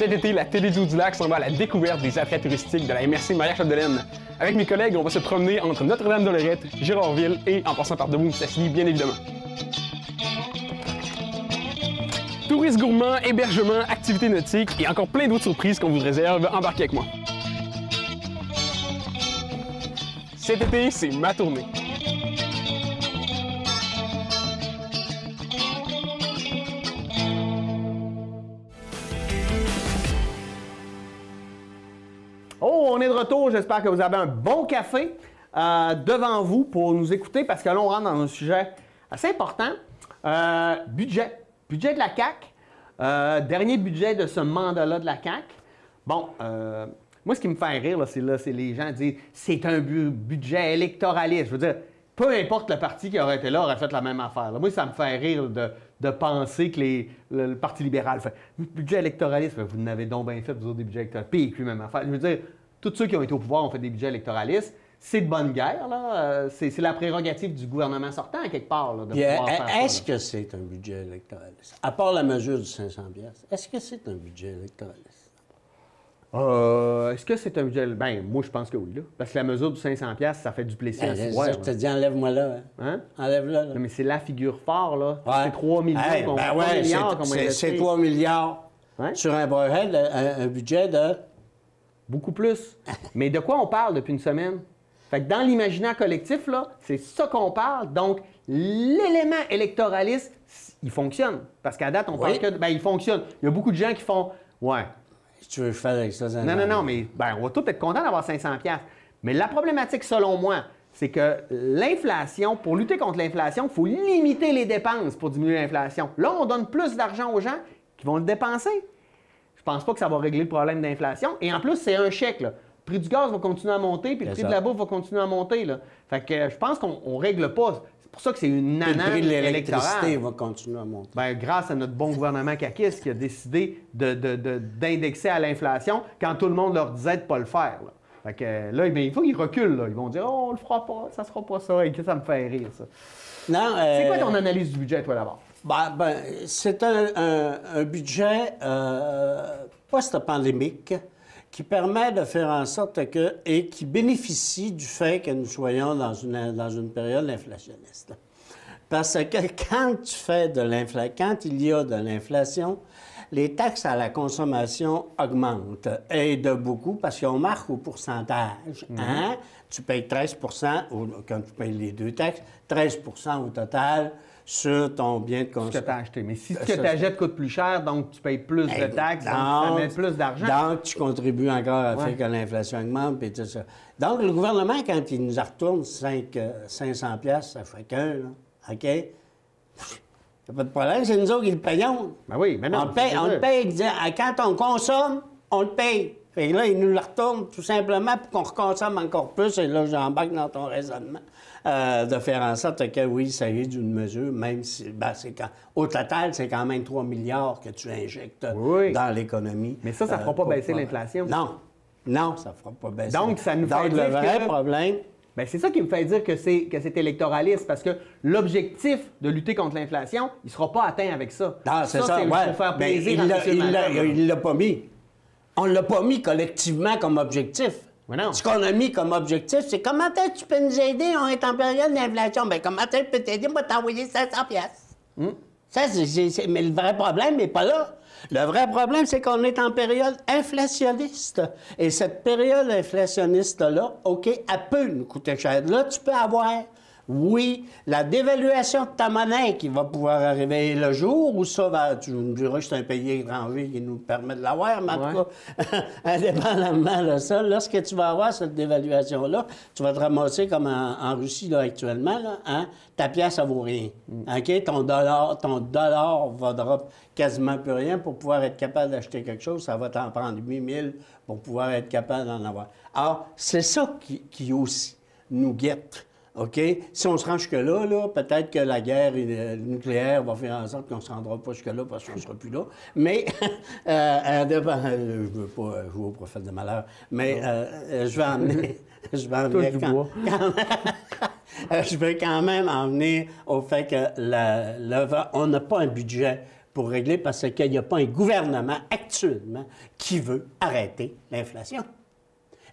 [SPEAKER 5] Cet été, la télé du Lac s'en va à la découverte des attraits touristiques de la MRC Maria-Chapdelaine. Avec mes collègues, on va se promener entre Notre-Dame-de-Lorette, Girardville et en passant par Debout-Mistassini, bien évidemment. Tourisme gourmand, hébergement, activités nautiques et encore plein d'autres surprises qu'on vous réserve. Embarquez avec moi. Cet été, c'est ma tournée.
[SPEAKER 1] Oh, on est de retour. J'espère que vous avez un bon café devant vous pour nous écouter parce que là, on rentre dans un sujet assez important. Budget. Budget de la CAQ. Dernier budget de ce mandat-là de la CAQ. Bon, moi, ce qui me fait rire, c'est les gens disent c'est un budget électoraliste. Je veux dire, peu importe le parti qui aurait été là, aurait fait la même affaire. Là, moi, ça me fait rire de penser que le Parti libéral fait budget électoraliste. Vous n'avez donc bien fait, vous autres, des budgets électoralistes. PQ, même affaire. Je veux dire, tous ceux qui ont été au pouvoir ont fait des budgets électoralistes. C'est de bonne guerre, là. C'est la prérogative du gouvernement sortant, quelque part, là, de pouvoir faire ça.
[SPEAKER 2] Est-ce que c'est un budget électoraliste? À part la mesure du 500$, est-ce que c'est un budget électoraliste?
[SPEAKER 1] Est-ce que c'est un budget... Ben, moi, je pense que oui, là. Parce que la mesure du 500$, ça fait du plaisir à se voir.
[SPEAKER 2] Je te dis, enlève-moi là.
[SPEAKER 1] Hein?
[SPEAKER 2] Enlève-la, là.
[SPEAKER 1] Non, mais c'est la figure forte, là.
[SPEAKER 2] Ouais.
[SPEAKER 1] C'est 3 millions
[SPEAKER 2] c'est 3 milliards
[SPEAKER 1] Ouais.
[SPEAKER 2] sur un un budget de...
[SPEAKER 1] Beaucoup plus. Mais de quoi on parle depuis une semaine? Fait que dans l'imaginaire collectif, là, c'est ça qu'on parle. Donc, l'élément électoraliste, il fonctionne. Parce qu'à date, on parle que... Ben, il fonctionne. Il y a beaucoup de gens qui font... Ouais.
[SPEAKER 2] Tu veux faire avec ça?
[SPEAKER 1] Non, mais ben, on va tous être contents d'avoir 500$. Mais la problématique, selon moi, c'est que l'inflation, pour lutter contre l'inflation, il faut limiter les dépenses pour diminuer l'inflation. Là, on donne plus d'argent aux gens qui vont le dépenser. Je pense pas que ça va régler le problème d'inflation. Et en plus, c'est un chèque, là. Le prix du gaz va continuer à monter, puis le prix de la bouffe va continuer à monter, là. Fait que je pense qu'on ne règle pas. C'est pour ça que c'est une nana
[SPEAKER 2] électorale. Le prix de l'électricité
[SPEAKER 1] électorale.
[SPEAKER 2] va continuer à monter.
[SPEAKER 1] Bien, grâce à notre bon gouvernement caquiste qui a décidé d'indexer à l'inflation quand tout le monde leur disait de ne pas le faire. Là. Fait que là, il faut qu'ils reculent. Là. Ils vont dire « Oh, on le fera pas, ça sera pas ça. » Et que ça me fait rire, ça.
[SPEAKER 2] Non,
[SPEAKER 1] c'est quoi ton analyse du budget, toi, d'abord?
[SPEAKER 2] C'est un budget post-pandémique qui permet de faire en sorte que, et qui bénéficie du fait que nous soyons dans une période inflationniste. Parce que quand il y a de l'inflation, les taxes à la consommation augmentent, et de beaucoup, parce qu'on marque au pourcentage. Hein? Tu payes 13 quand tu payes les deux taxes, 13 au total sur ton bien de consommation.
[SPEAKER 1] Ce que tu as acheté. Mais si ce que tu achètes coûte plus cher, donc tu payes plus de taxes, donc ça met plus d'argent.
[SPEAKER 2] Donc, tu contribues encore à faire que l'inflation augmente et tout ça. Donc, le gouvernement, quand il nous retourne 500$, ça fait qu'un, là. OK? Il n'y a pas de problème, c'est nous autres qui le payons.
[SPEAKER 1] Ben oui, mais non.
[SPEAKER 2] On le paye. Quand on consomme, on le paye. Fait que là, il nous le retourne tout simplement pour qu'on reconsomme encore plus. Et là, j'embarque dans ton raisonnement de faire en sorte que, oui, il s'agit d'une mesure, même si, au total, c'est quand même 3 milliards que tu injectes dans l'économie.
[SPEAKER 1] Mais ça ne fera pas baisser l'inflation.
[SPEAKER 2] Non, ça ne fera pas baisser.
[SPEAKER 1] Donc, ça nous fait dire
[SPEAKER 2] le vrai problème...
[SPEAKER 1] Bien, c'est ça qui me fait dire que c'est électoraliste, parce que l'objectif de lutter contre l'inflation, il ne sera pas atteint avec ça.
[SPEAKER 2] Ah, c'est ça,
[SPEAKER 1] pour faire plaisir
[SPEAKER 2] il l'a pas mis. On ne l'a pas mis collectivement comme objectif.
[SPEAKER 1] Non.
[SPEAKER 2] Ce qu'on a mis comme objectif, c'est comment est-ce que tu peux nous aider? On est en période d'inflation. Bien, comment est-ce que je peux t'aider? Moi, t'envoyer 500$. Ça, mais le vrai problème n'est pas là. Le vrai problème, c'est qu'on est en période inflationniste. Et cette période inflationniste-là, OK, elle peut nous coûter cher. Là, tu peux avoir, oui, la dévaluation de ta monnaie qui va pouvoir arriver le jour où ça va... Tu me diras que c'est un pays étranger qui nous permet de l'avoir, mais en tout cas, indépendamment de ça, lorsque tu vas avoir cette dévaluation-là, tu vas te ramasser comme en Russie là, actuellement, là, hein? Ta pièce, ça vaut rien. OK? Ton dollar vaudra quasiment plus rien pour pouvoir être capable d'acheter quelque chose. Ça va t'en prendre 8 000 pour pouvoir être capable d'en avoir. Alors, c'est ça qui aussi nous guette. OK? Si on se rend jusque-là, peut-être que la guerre nucléaire va faire en sorte qu'on ne se rendra pas jusque-là parce qu'on ne sera plus là. Mais, je ne veux pas jouer au prophète de malheur, mais je vais emmener... Je vais quand même en venir au fait que on n'a pas un budget pour régler parce qu'il n'y a pas un gouvernement actuellement qui veut arrêter l'inflation.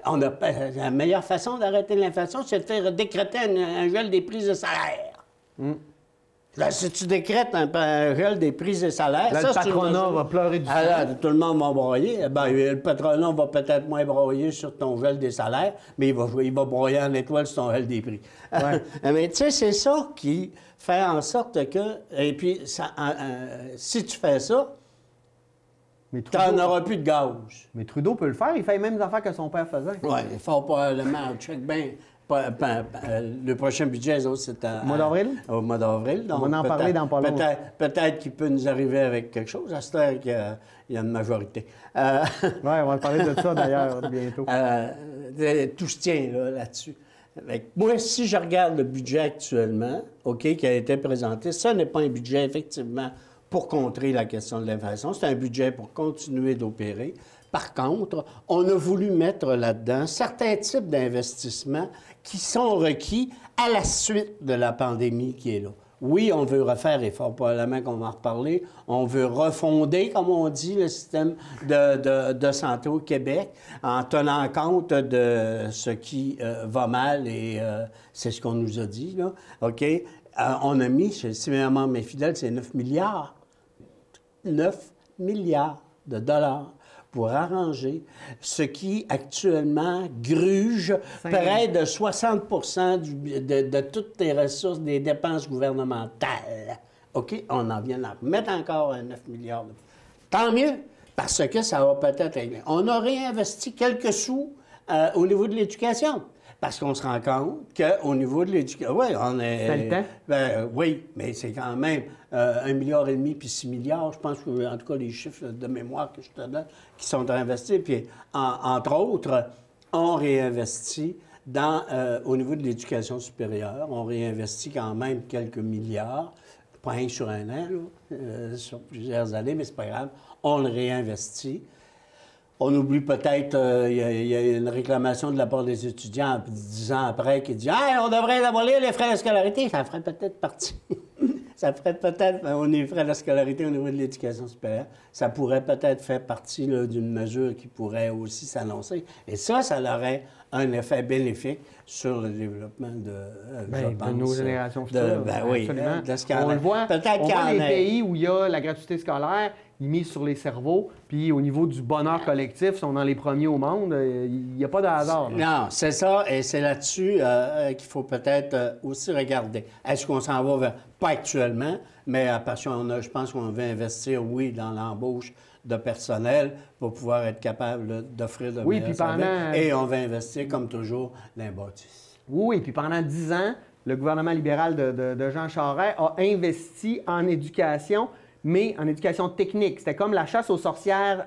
[SPEAKER 2] La meilleure façon d'arrêter l'inflation, c'est de faire décréter un gel des prix de salaire. Là, si tu décrètes un gel des prix des salaires...
[SPEAKER 1] Là,
[SPEAKER 2] ça,
[SPEAKER 1] le patronat va pleurer du sang.
[SPEAKER 2] Là, tout le monde va broyer. Ben, le patronat va peut-être moins broyer sur ton gel des salaires, mais il va broyer en étoile sur ton gel des prix.
[SPEAKER 1] Ouais.
[SPEAKER 2] Mais tu sais, c'est ça qui fait en sorte que... Et puis, si tu fais ça, tu n'en auras plus de gaz.
[SPEAKER 1] Mais Trudeau peut le faire. Il fait les mêmes affaires que son père faisait.
[SPEAKER 2] Oui, il faut probablement... Check bien... Le prochain budget, c'est
[SPEAKER 1] au mois d'avril?
[SPEAKER 2] Au mois d'avril.
[SPEAKER 1] On va en parler dans pas longtemps.
[SPEAKER 2] Peut-être qu'il peut nous arriver avec quelque chose. J'espère qu'il y a une majorité.
[SPEAKER 1] Oui, on va parler de ça d'ailleurs bientôt.
[SPEAKER 2] Tout se tient là-dessus. Moi, si je regarde le budget actuellement, OK, qui a été présenté, ce n'est pas un budget, effectivement, pour contrer la question de l'inflation. C'est un budget pour continuer d'opérer. Par contre, on a voulu mettre là-dedans certains types d'investissements qui sont requis à la suite de la pandémie qui est là. Oui, on veut refaire, et fort probablement qu'on va en reparler, on veut refonder, comme on dit, le système de santé au Québec en tenant compte de ce qui va mal et c'est ce qu'on nous a dit, là. OK? On a mis, si ma mémoire m'est fidèle, c'est 9 milliards. 9 milliards de dollars pour arranger ce qui, actuellement, gruge près de 60 de toutes les ressources des dépenses gouvernementales. OK? On en vient à mettre encore 9 milliards. Tant mieux, parce que ça va peut-être régler. On a réinvesti quelques sous au niveau de l'éducation. Parce qu'on se rend compte qu'au niveau de l'éducation... Oui, on est...
[SPEAKER 1] C'est le temps?
[SPEAKER 2] Ben, oui, mais c'est quand même 1,5 milliard puis 6 milliards. Je pense que, en tout cas, les chiffres de mémoire que je te donne, qui sont investis. Puis, entre autres, on réinvestit au niveau de l'éducation supérieure. On réinvestit quand même quelques milliards. Pas rien sur un an, là, sur plusieurs années, mais c'est pas grave. On le réinvestit. On oublie peut-être, il y a une réclamation de la part des étudiants 10 ans après qui dit « Hey, on devrait abolir les frais de scolarité. » Ça ferait peut-être partie. Ça ferait peut-être, on est frais de scolarité au niveau de l'éducation supérieure. Ça pourrait peut-être faire partie d'une mesure qui pourrait aussi s'annoncer. Et ça aurait un effet bénéfique sur le développement
[SPEAKER 1] de nos générations futures.
[SPEAKER 2] Oui,
[SPEAKER 1] on le voit. On voit les pays où il y a la gratuité scolaire, ils misent sur les cerveaux, puis au niveau du bonheur collectif, ils sont dans les premiers au monde. Il n'y a pas de hasard. Là.
[SPEAKER 2] Non, c'est ça, et c'est là-dessus qu'il faut peut-être aussi regarder. Est-ce qu'on s'en va vers, pas actuellement, mais parce que je pense qu'on veut investir, oui, dans l'embauche de personnel pour pouvoir être capable d'offrir de meilleurs services. Et on va investir, comme toujours, dans les bâtisses.
[SPEAKER 1] Oui, puis pendant 10 ans, le gouvernement libéral de Jean Charest a investi en éducation, mais en éducation technique. C'était comme la chasse aux sorcières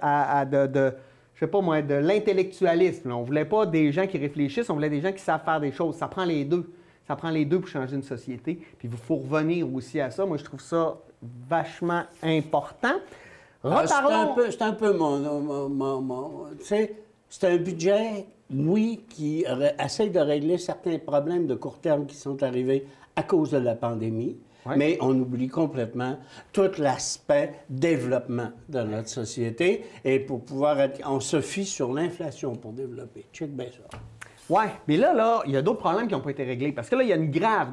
[SPEAKER 1] je sais pas moi, de l'intellectualisme. On ne voulait pas des gens qui réfléchissent, on voulait des gens qui savent faire des choses. Ça prend les deux. Ça prend les deux pour changer une société. Puis il faut revenir aussi à ça. Moi, je trouve ça vachement important. Reparlons...
[SPEAKER 2] C'est un peu tu sais, c'est un budget, oui, qui essaie de régler certains problèmes de court terme qui sont arrivés à cause de la pandémie. Ouais. Mais on oublie complètement tout l'aspect développement de notre société. Et pour pouvoir on se fie sur l'inflation pour développer. Check bien ça.
[SPEAKER 1] Oui, mais là, il y a d'autres problèmes qui n'ont pas été réglés. Parce que là, il y a une grave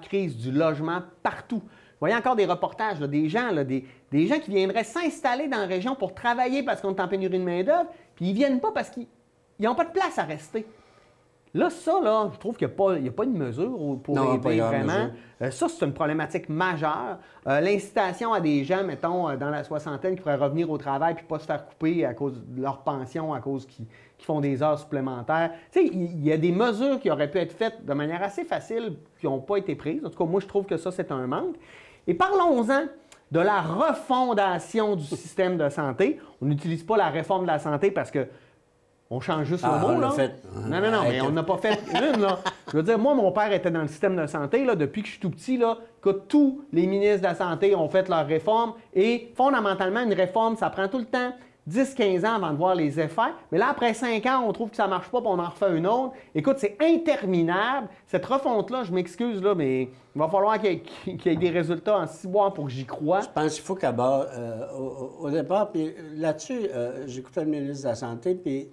[SPEAKER 1] crise du logement partout. Vous voyez encore des reportages, là, des gens qui viendraient s'installer dans la région pour travailler parce qu'on est en pénurie de main-d'œuvre, puis ils ne viennent pas parce qu'ils n'ont pas de place à rester. Là, je trouve qu'il n'y a pas de mesure pour aider vraiment. Ça, c'est une problématique majeure. L'incitation à des gens, mettons, dans la soixantaine, qui pourraient revenir au travail puis pas se faire couper à cause de leur pension, à cause qu'ils font des heures supplémentaires. Tu sais, il y a des mesures qui auraient pu être faites de manière assez facile qui n'ont pas été prises. En tout cas, moi, je trouve que ça, c'est un manque. Et parlons-en de la refondation du système de santé. On n'utilise pas la réforme de la santé parce que on change juste le mot, là. Non, mais on n'a pas fait une, là. Je veux dire, moi, mon père était dans le système de santé, là, depuis que je suis tout petit, là, que tous les ministres de la Santé ont fait leur réforme. Et fondamentalement, une réforme, ça prend tout le temps 10-15 ans avant de voir les effets. Mais là, après 5 ans, on trouve que ça ne marche pas, puis on en refait une autre. Écoute, c'est interminable. Cette refonte-là, je m'excuse, là, mais il va falloir qu'il y ait des résultats en 6 mois pour que j'y croie.
[SPEAKER 2] Je pense qu'il faut qu'à bord, au départ, puis là-dessus, j'écoutais le ministre de la Santé, puis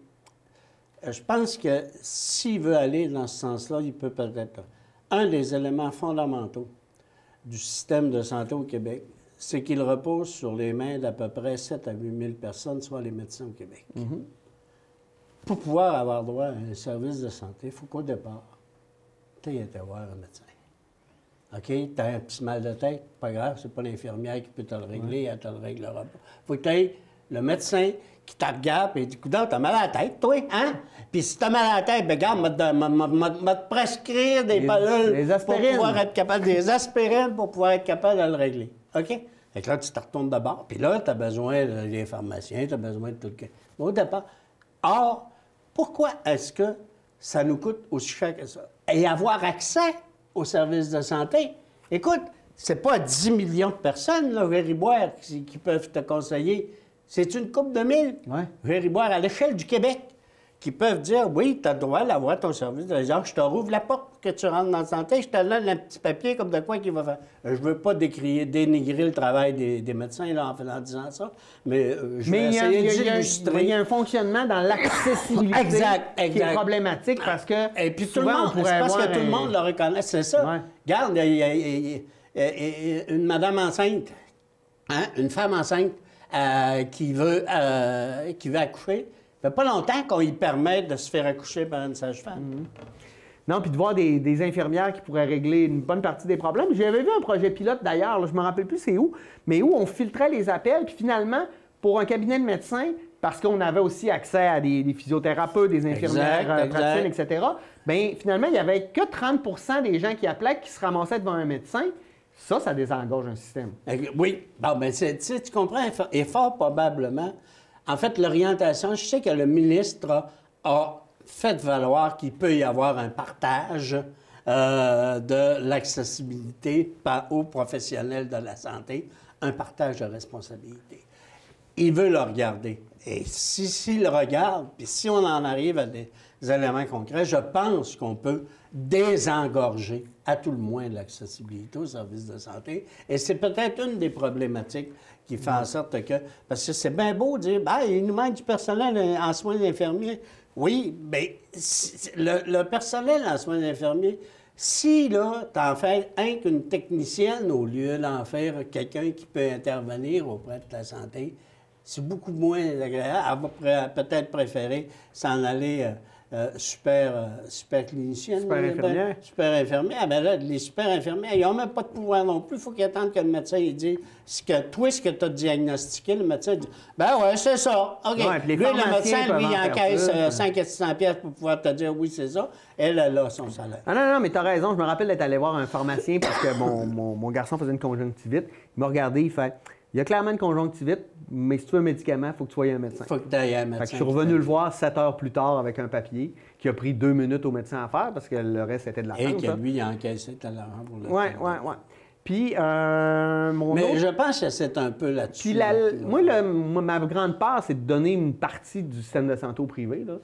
[SPEAKER 2] je pense que s'il veut aller dans ce sens-là, il peut peut-être. Un des éléments fondamentaux du système de santé au Québec, c'est qu'il repose sur les mains d'à peu près 7 à 8 000 personnes, soit les médecins au Québec. Pour pouvoir avoir droit à un service de santé, il faut qu'au départ, tu aies été voir un médecin. OK? Tu as un petit mal de tête, pas grave, c'est pas l'infirmière qui peut te le régler, elle te le réglera pas. Il faut que tu aies le médecin qui te regarde et dit, coudonc, t'as mal à la tête, toi, hein? Puis si t'as mal à la tête, ben regarde, m'a te prescrire des pilules pour pouvoir être capable, des aspirines pour pouvoir être capable de le régler. OK? Fait que là, tu te retournes de bord, puis là, tu as besoin des pharmaciens, tu as besoin de tout le... Mais au départ. Or, pourquoi est-ce que ça nous coûte aussi cher que ça? Et avoir accès aux services de santé, écoute, c'est pas 10 millions de personnes, là, Vériboire, qui peuvent te conseiller. C'est une couple de mille, Vériboire, à l'échelle du Québec, qui peuvent dire, oui, tu as le droit d'avoir ton service de résidence. Je te rouvre la porte pour que tu rentres dans la santé, je te donne un petit papier comme de quoi qu'il va faire. Je ne veux pas dénigrer le travail des médecins là, en disant ça, mais je vais essayer d'illustrer.
[SPEAKER 1] Il y a un fonctionnement dans l'accessibilité qui est problématique parce que
[SPEAKER 2] et puis tout le monde, c'est parce que tout le monde le reconnaît, c'est ça. Ouais. Regarde, il y a une madame enceinte, hein, une femme enceinte qui veut accoucher. Ça fait pas longtemps qu'on lui permet de se faire accoucher par une sage-femme.
[SPEAKER 1] Non, puis de voir des infirmières qui pourraient régler une bonne partie des problèmes. J'avais vu un projet pilote d'ailleurs, là, je ne me rappelle plus c'est où, mais où on filtrait les appels, puis finalement, pour un cabinet de médecins, parce qu'on avait aussi accès à des physiothérapeutes, des infirmières, praticiennes, etc., bien, finalement, il n'y avait que 30 des gens qui appelaient qui se ramassaient devant un médecin. Ça désengorge un système.
[SPEAKER 2] Oui. Bon, bien, tu comprends, et fort probablement, en fait, l'orientation, je sais que le ministre a fait valoir qu'il peut y avoir un partage de l'accessibilité aux professionnels de la santé, un partage de responsabilité. Il veut le regarder. Et s'il le regarde, puis si on en arrive à des éléments concrets, je pense qu'on peut désengorger à tout le moins de l'accessibilité aux services de santé. Et c'est peut-être une des problématiques qui fait en sorte que... Parce que c'est bien beau de dire, ben, il nous manque du personnel en soins infirmiers. Oui, mais le personnel en soins infirmiers, si, là, t'en fais un qu'une technicienne au lieu d'en faire quelqu'un qui peut intervenir auprès de la santé, c'est beaucoup moins agréable. Elle va peut-être préférer s'en aller... super clinicienne. Super infirmière. Ah, bien là, les super infirmières, ils n'ont même pas de pouvoir non plus. Il faut qu'ils attendent que le médecin il dise ce que tu as diagnostiqué. Le médecin dit ben ouais, c'est ça. OK. Ouais, lui, le médecin, lui, il encaisse 500 à 600 pièces pour pouvoir te dire oui, c'est ça. Elle a son salaire.
[SPEAKER 1] Ah non, mais tu as raison. Je me rappelle d'être allé voir un pharmacien parce que mon garçon faisait une conjonctivite. Il m'a regardé, il fait il y a clairement une conjonctivite, mais si tu veux un médicament, il faut que tu sois un médecin.
[SPEAKER 2] Il faut que tu ailles un médecin.
[SPEAKER 1] Fait que je suis revenu le voir 7 heures plus tard avec un papier qui a pris 2 minutes au médecin à faire parce que le reste, c'était de l'argent.
[SPEAKER 2] Et que lui, il a encaissé de l'argent pour le
[SPEAKER 1] faire. Oui. Puis,
[SPEAKER 2] Mais je pense que c'est un peu là-dessus.
[SPEAKER 1] Puis, ma grande part, c'est de donner une partie du système de santé au privé. Là.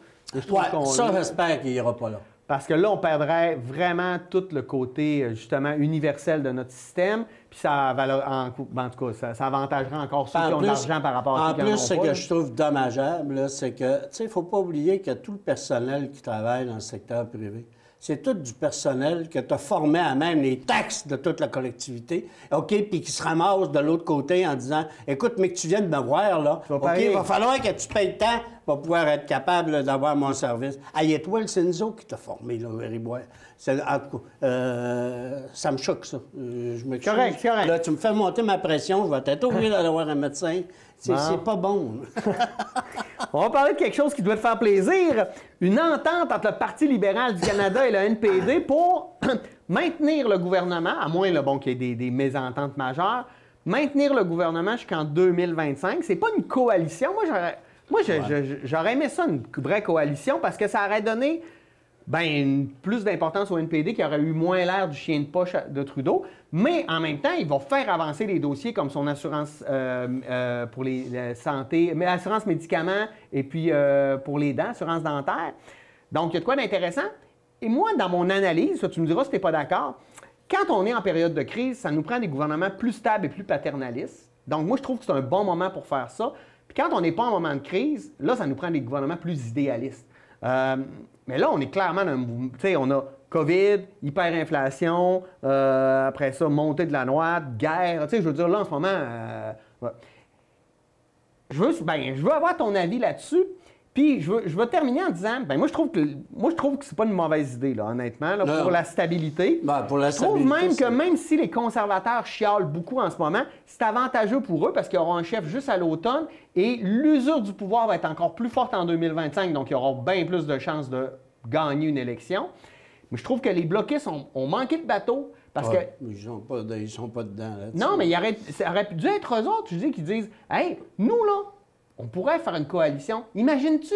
[SPEAKER 2] Ça, j'espère qu'il n'y ira pas là.
[SPEAKER 1] Parce que là, on perdrait vraiment tout le côté, justement, universel de notre système. Puis ça, en tout cas, ça avantagerait encore ceux qui ont de l'argent par rapport à ceux qui en ont pas.
[SPEAKER 2] En plus, ce que je trouve dommageable, c'est que, tu sais, il ne faut pas oublier que tout le personnel qui travaille dans le secteur privé, c'est tout du personnel que tu as formé à même les taxes de toute la collectivité, OK, puis qui se ramasse de l'autre côté en disant « Écoute, mais que tu viennes me voir, là, OK, il va falloir que tu payes tant pour pouvoir être capable d'avoir mon service. » Hey, et toi, le CINZO qui t'a formé, là, Vériboire. En tout cas, ça me choque, ça. Je me
[SPEAKER 1] correct.
[SPEAKER 2] Là, tu me fais monter ma pression, je vais être obligé d'aller voir un médecin. C'est pas bon.
[SPEAKER 1] On va parler de quelque chose qui doit te faire plaisir. Une entente entre le Parti libéral du Canada et le NPD pour maintenir le gouvernement, à moins qu'il y ait des mésententes majeures, maintenir le gouvernement jusqu'en 2025. C'est pas une coalition. Moi, j'aurais aimé ça, une vraie coalition, parce que ça aurait donné ben, plus d'importance au NPD qui aurait eu moins l'air du chien de poche de Trudeau. Mais en même temps, il va faire avancer les dossiers comme son assurance pour la santé, mais assurance médicaments et puis pour les dents, assurance dentaire. Donc, il y a de quoi d'intéressant. Et moi, dans mon analyse, ça, tu me diras si tu n'es pas d'accord, quand on est en période de crise, ça nous prend des gouvernements plus stables et plus paternalistes. Donc, moi, je trouve que c'est un bon moment pour faire ça. Puis quand on n'est pas en moment de crise, là, ça nous prend des gouvernements plus idéalistes. Mais là, on est clairement dans tu sais, on a COVID, hyperinflation, après ça, montée de la noix, guerre. Tu sais, je veux dire, là, en ce moment, ouais. je veux avoir ton avis là-dessus. Puis, je veux terminer en disant, ben moi, je trouve que c'est pas une mauvaise idée, là, honnêtement, là, pour la stabilité.
[SPEAKER 2] Ben, pour la
[SPEAKER 1] je trouve même que même si les conservateurs chialent beaucoup en ce moment, c'est avantageux pour eux parce qu'ils auront un chef juste à l'automne et l'usure du pouvoir va être encore plus forte en 2025, donc ils auront bien plus de chances de gagner une élection. Mais je trouve que les bloquistes ont manqué le bateau parce que...
[SPEAKER 2] Ils sont pas dedans, là.
[SPEAKER 1] Non, mais ça aurait dû être eux autres, tu dis, qui disent, hey, nous, là, on pourrait faire une coalition. Imagines-tu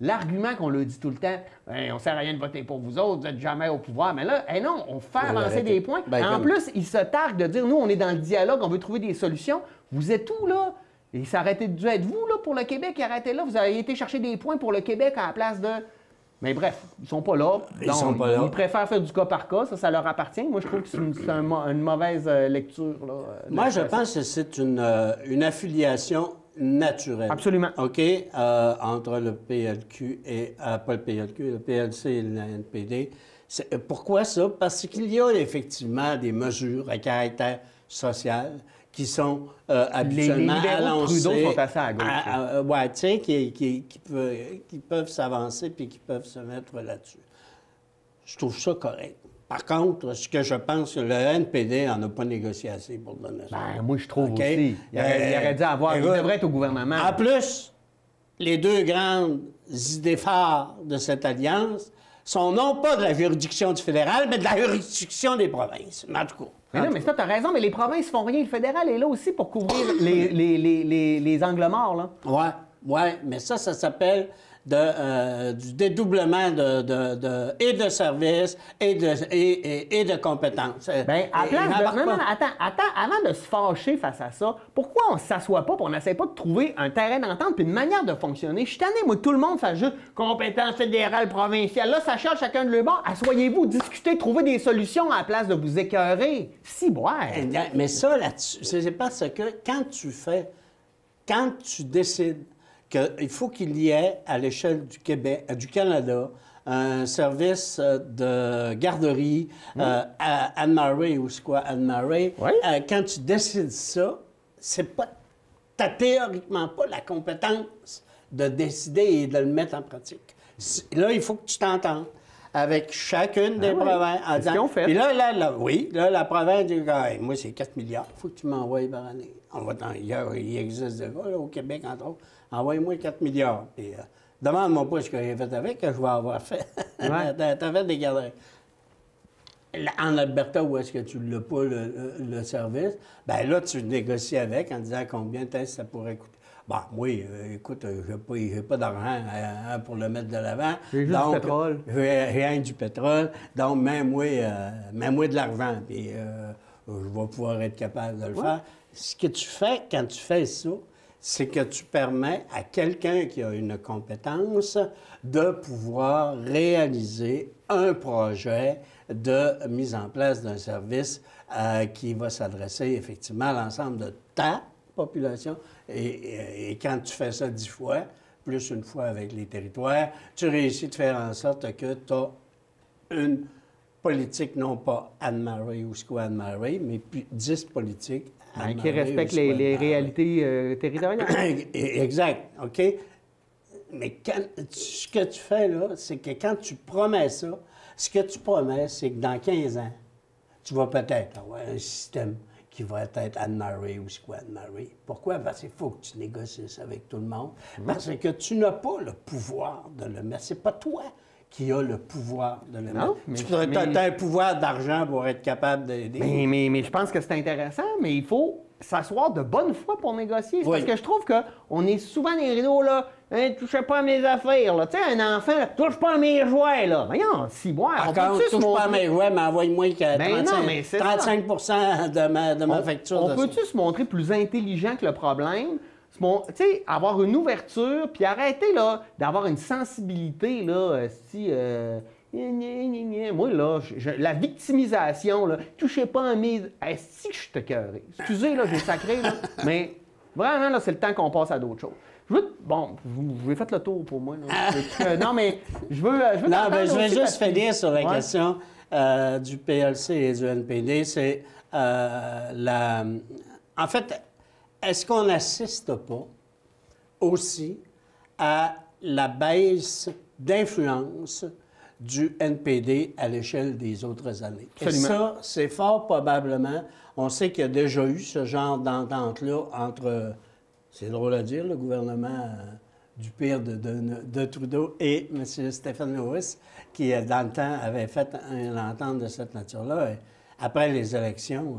[SPEAKER 1] l'argument qu'on leur dit tout le temps, hey, on ne sert à rien de voter pour vous autres, vous n'êtes jamais au pouvoir. Mais là, hey non, on fait avancer des points. En plus, ils se targuent de dire, nous, on est dans le dialogue, on veut trouver des solutions. Vous êtes où, là? Et ça aurait dû être vous, là, pour le Québec, qui arrêtez là. Vous avez été chercher des points pour le Québec à la place de... Mais bref, ils sont pas là. Ils préfèrent faire du cas par cas. Ça leur appartient. Moi, je trouve que c'est une mauvaise lecture. Là,
[SPEAKER 2] moi, je pense que c'est une affiliation naturelle.
[SPEAKER 1] Absolument.
[SPEAKER 2] OK? Entre le PLQ et... pas le PLQ, le PLC et le NPD. Pourquoi ça? Parce qu'il y a effectivement des mesures à caractère social qui sont habituellement annoncées.
[SPEAKER 1] Les Trudeau sont assez à gauche.
[SPEAKER 2] Oui, tu sais, qui peuvent s'avancer puis qui peuvent se mettre là-dessus. Je trouve ça correct. Par contre, ce que je pense, que le NPD n'en a pas négocié assez pour donner ça.
[SPEAKER 1] Ben, moi, je trouve aussi. Il aurait dû avoir... Il devrait être au gouvernement.
[SPEAKER 2] En plus, les deux grandes idées phares de cette alliance sont non pas de la juridiction du fédéral, mais de la juridiction des provinces. En tout cas.
[SPEAKER 1] Mais non, mais ça, tu as raison, mais les provinces font rien. Le fédéral est là aussi pour couvrir les angles morts, là.
[SPEAKER 2] Oui, mais ça s'appelle du dédoublement et de services et de compétences.
[SPEAKER 1] Bien, à place de... Non, attends, avant de se fâcher face à ça, pourquoi on ne s'assoit pas et on n'essaie pas de trouver un terrain d'entente puis une manière de fonctionner? Je suis tanné, moi, tout le monde fait juste compétence fédérale, provinciale. Là, ça charge chacun de leur bord. Asseyez-vous, discutez, trouvez des solutions à la place de vous écœurer. Si, ouais.
[SPEAKER 2] Mais ça, là-dessus, c'est parce que quand tu décides qu'il faut qu'il y ait, à l'échelle du Québec, du Canada, un service de garderie à Anne-Marie ou c'est quoi, Anne-Marie.
[SPEAKER 1] Oui.
[SPEAKER 2] Quand tu décides ça, t'as théoriquement pas la compétence de décider et de le mettre en pratique. Là, il faut que tu t'entendes avec chacune des provinces.
[SPEAKER 1] C'est ce qu'ils ont fait.
[SPEAKER 2] Puis là, la province dit, hey, moi, c'est 4 milliards, il faut que tu m'envoies par année. Il existe des gars, là, au Québec, entre autres. Envoie-moi 4 milliards. Puis, demande-moi pas ce que j'ai fait avec, que je vais avoir fait.
[SPEAKER 1] Ouais.
[SPEAKER 2] T'as fait des garderies. En Alberta, où est-ce que tu l'as pas, le service? Bien là, tu négocies avec en disant combien ça pourrait coûter. Bon, moi, écoute, j'ai pas d'argent pour le mettre de l'avant.
[SPEAKER 1] J'ai juste du pétrole.
[SPEAKER 2] J'ai rien du pétrole. Donc, mets-moi de l'argent, puis je vais pouvoir être capable de le faire. Ce que tu fais quand tu fais ça, c'est que tu permets à quelqu'un qui a une compétence de pouvoir réaliser un projet de mise en place d'un service qui va s'adresser effectivement à l'ensemble de ta population. Et quand tu fais ça 10 fois, plus une fois avec les territoires, tu réussis de faire en sorte que tu as une politique, non pas Anne-Marie ou Square Anne-Marie, mais puis 10 politiques
[SPEAKER 1] qui respectent les réalités territoriales.
[SPEAKER 2] Exact, OK? Mais ce que tu fais, là, c'est que quand tu promets ça, ce que tu promets, c'est que dans 15 ans, tu vas peut-être avoir un système qui va être Anne-Marie ou Square Anne-Marie. Pourquoi? Parce qu'il faut que tu négocies avec tout le monde. Parce que tu n'as pas le pouvoir de le mettre. C'est pas toi qui a le pouvoir de le
[SPEAKER 1] Non,
[SPEAKER 2] mettre.
[SPEAKER 1] mais-
[SPEAKER 2] Tu as un pouvoir d'argent pour être capable d'aider.
[SPEAKER 1] Mais je pense que c'est intéressant, mais il faut s'asseoir de bonne foi pour négocier. C'est
[SPEAKER 2] Oui.
[SPEAKER 1] parce que je trouve qu'on est souvent dans les rideaux, là, hein, touchez pas à mes affaires, là. Tu sais, un enfant, là, touche pas à mes jouets, là. Voyons, si boire, on
[SPEAKER 2] Par contre,
[SPEAKER 1] peut-tu se
[SPEAKER 2] touche pas à
[SPEAKER 1] montrer...
[SPEAKER 2] mes jouets, mais envoie-moi que
[SPEAKER 1] Ben
[SPEAKER 2] 35,
[SPEAKER 1] non, mais c'est ça.
[SPEAKER 2] 35 de ma facture.
[SPEAKER 1] On
[SPEAKER 2] de
[SPEAKER 1] peut-tu se montrer plus intelligent que le problème? Tu sais, avoir une ouverture, puis arrêter, là, d'avoir une sensibilité, là, moi, là, la victimisation, là, touchez pas à mes... Si je suis écœuré. Excusez, là, j'ai sacré, là, mais vraiment, là, c'est le temps qu'on passe à d'autres choses. Bon, vous avez fait le tour pour moi. Là. Non, mais je veux
[SPEAKER 2] Non, ben, je vais
[SPEAKER 1] aussi
[SPEAKER 2] juste finir sur la
[SPEAKER 1] Ouais.
[SPEAKER 2] question du PLC et du NPD. C'est En fait, est-ce qu'on n'assiste pas aussi à la baisse d'influence du NPD à l'échelle des autres années?
[SPEAKER 1] Absolument.
[SPEAKER 2] Et ça, c'est fort probablement... On sait qu'il y a déjà eu ce genre d'entente-là entre... C'est drôle à dire, le gouvernement du pire de Trudeau et M. Stéphane Lewis, qui, dans le temps, avait fait une entente de cette nature-là. Et après les élections,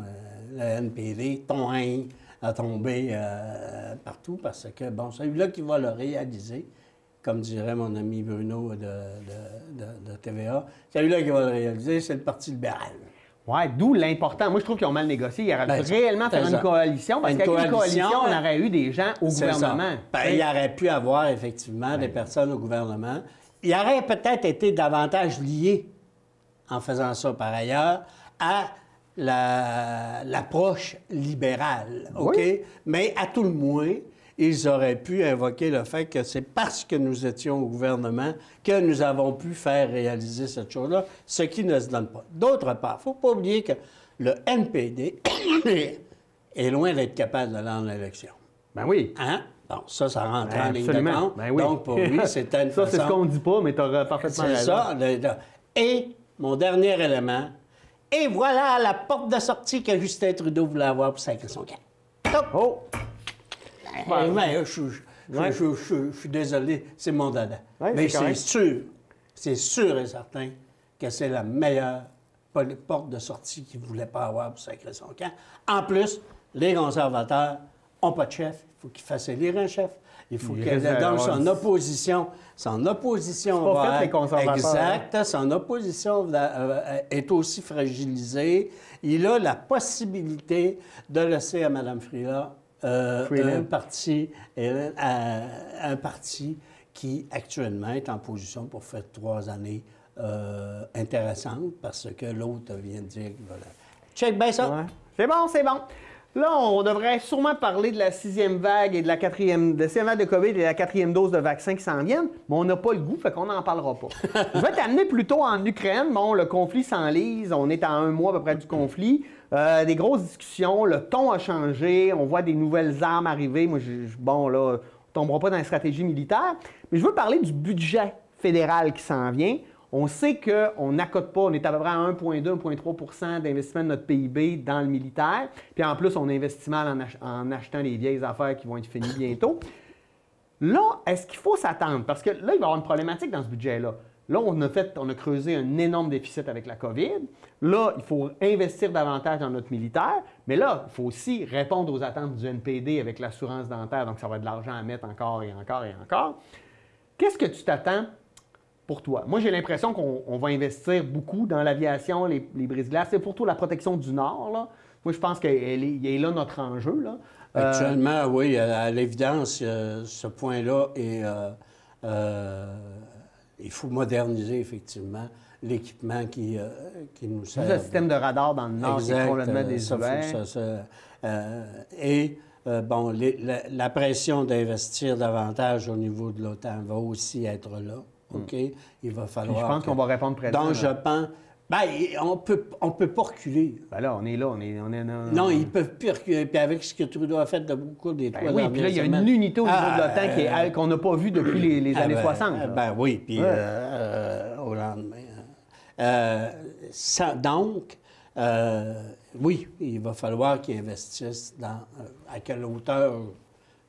[SPEAKER 2] le NPD, a tombé partout parce que, bon, celui-là qui va le réaliser, comme dirait mon ami Bruno de TVA, celui-là qui va le réaliser, c'est le Parti libéral.
[SPEAKER 1] Oui, d'où l'important. Moi, je trouve qu'ils ont mal négocié. Ils auraient
[SPEAKER 2] Ben,
[SPEAKER 1] dû réellement faire
[SPEAKER 2] c'est
[SPEAKER 1] une
[SPEAKER 2] ça.
[SPEAKER 1] coalition, parce
[SPEAKER 2] Une
[SPEAKER 1] qu'avec une
[SPEAKER 2] coalition,
[SPEAKER 1] coalition, on aurait eu des gens au
[SPEAKER 2] C'est
[SPEAKER 1] gouvernement.
[SPEAKER 2] ça. Ben, il aurait pu avoir effectivement des personnes au gouvernement. Il aurait peut-être été davantage lié, en faisant ça par ailleurs, à l'approche libérale. OK?
[SPEAKER 1] Oui.
[SPEAKER 2] Mais à tout le moins, ils auraient pu invoquer le fait que c'est parce que nous étions au gouvernement que nous avons pu faire réaliser cette chose-là, ce qui ne se donne pas. D'autre part, il ne faut pas oublier que le NPD est loin d'être capable d'aller en élection.
[SPEAKER 1] Ben oui.
[SPEAKER 2] Hein? Bon, ça rentre
[SPEAKER 1] Ben,
[SPEAKER 2] en ligne de
[SPEAKER 1] absolument.
[SPEAKER 2] compte.
[SPEAKER 1] Ben oui.
[SPEAKER 2] Donc, pour lui, c'était une
[SPEAKER 1] Ça,
[SPEAKER 2] façon...
[SPEAKER 1] c'est ce qu'on ne dit pas, mais tu auras parfaitement
[SPEAKER 2] C'est
[SPEAKER 1] raison.
[SPEAKER 2] ça. Et mon dernier élément, et voilà la porte de sortie que Justin Trudeau voulait avoir pour sacrer son camp. Top!
[SPEAKER 1] Oh!
[SPEAKER 2] Je suis désolé, c'est mon dada.
[SPEAKER 1] Ouais,
[SPEAKER 2] Mais
[SPEAKER 1] c'est correct.
[SPEAKER 2] c'est sûr et certain que c'est la meilleure porte de sortie qu'il ne voulait pas avoir pour sacrer son camp. En plus, les conservateurs n'ont pas de chef. Il faut qu'ils fassent élire un chef. Il faut
[SPEAKER 1] Il
[SPEAKER 2] qu'il
[SPEAKER 1] risque
[SPEAKER 2] donc
[SPEAKER 1] d'avoir-
[SPEAKER 2] son opposition
[SPEAKER 1] C'est pas
[SPEAKER 2] va
[SPEAKER 1] fait, les
[SPEAKER 2] être-
[SPEAKER 1] conservateurs,
[SPEAKER 2] Exact. Son opposition est aussi fragilisée. Il a la possibilité de laisser à Mme Freeland
[SPEAKER 1] Freeland.
[SPEAKER 2] un parti qui actuellement est en position pour faire 3 années intéressantes parce que l'autre vient de dire qu'il va la... Check bien ça.
[SPEAKER 1] Ouais. C'est bon, c'est bon. Là, on devrait sûrement parler de la 6e vague et de la 4e, de 6e vague de COVID et de la 4e dose de vaccin qui s'en viennent, mais on n'a pas le goût, fait qu'on n'en parlera pas. Je vais t'amener plutôt en Ukraine. Bon, le conflit s'enlise, on est à 1 mois à peu près du conflit. Des grosses discussions, le ton a changé, on voit des nouvelles armes arriver. Moi, bon, là, on ne tombera pas dans la stratégie militaire, mais je veux parler du budget fédéral qui s'en vient. On sait qu'on n'accote pas, on est à peu près à 1,2-1,3 % d'investissement de notre PIB dans le militaire. Puis en plus, on investit mal en achetant des vieilles affaires qui vont être finies bientôt. Là, est-ce qu'il faut s'attendre? Parce que là, il va y avoir une problématique dans ce budget-là. Là, on a creusé un énorme déficit avec la COVID. Là, il faut investir davantage dans notre militaire. Mais là, il faut aussi répondre aux attentes du NPD avec l'assurance dentaire. Donc, ça va être de l'argent à mettre encore et encore et encore. Qu'est-ce que tu t'attends pour toi? Moi, j'ai l'impression qu'on va investir beaucoup dans l'aviation, les brise-glaces. C'est pour tout la protection du Nord, là. Moi, je pense qu'il est là notre enjeu, là.
[SPEAKER 2] Actuellement, oui, à l'évidence, ce point-là est... il faut moderniser, effectivement l'équipement qui nous sert.
[SPEAKER 1] Juste le système de radar dans le Nord qui est complètement désuet.
[SPEAKER 2] Bon, la pression d'investir davantage au niveau de l'OTAN va aussi être là. OK? Il va falloir...
[SPEAKER 1] Puis je pense qu'on va répondre présent.
[SPEAKER 2] Donc, je pense... Bien, on peut pas reculer.
[SPEAKER 1] Ben là, on est là.
[SPEAKER 2] Non, ils peuvent plus reculer. Puis avec ce que Trudeau a fait de beaucoup des
[SPEAKER 1] Ben oui, puis là, il y a une unité au niveau de l'OTAN qu'on n'a pas vue depuis les années 60. là.
[SPEAKER 2] Ben oui, puis au lendemain. Donc, oui, il va falloir qu'ils investissent à quelle hauteur,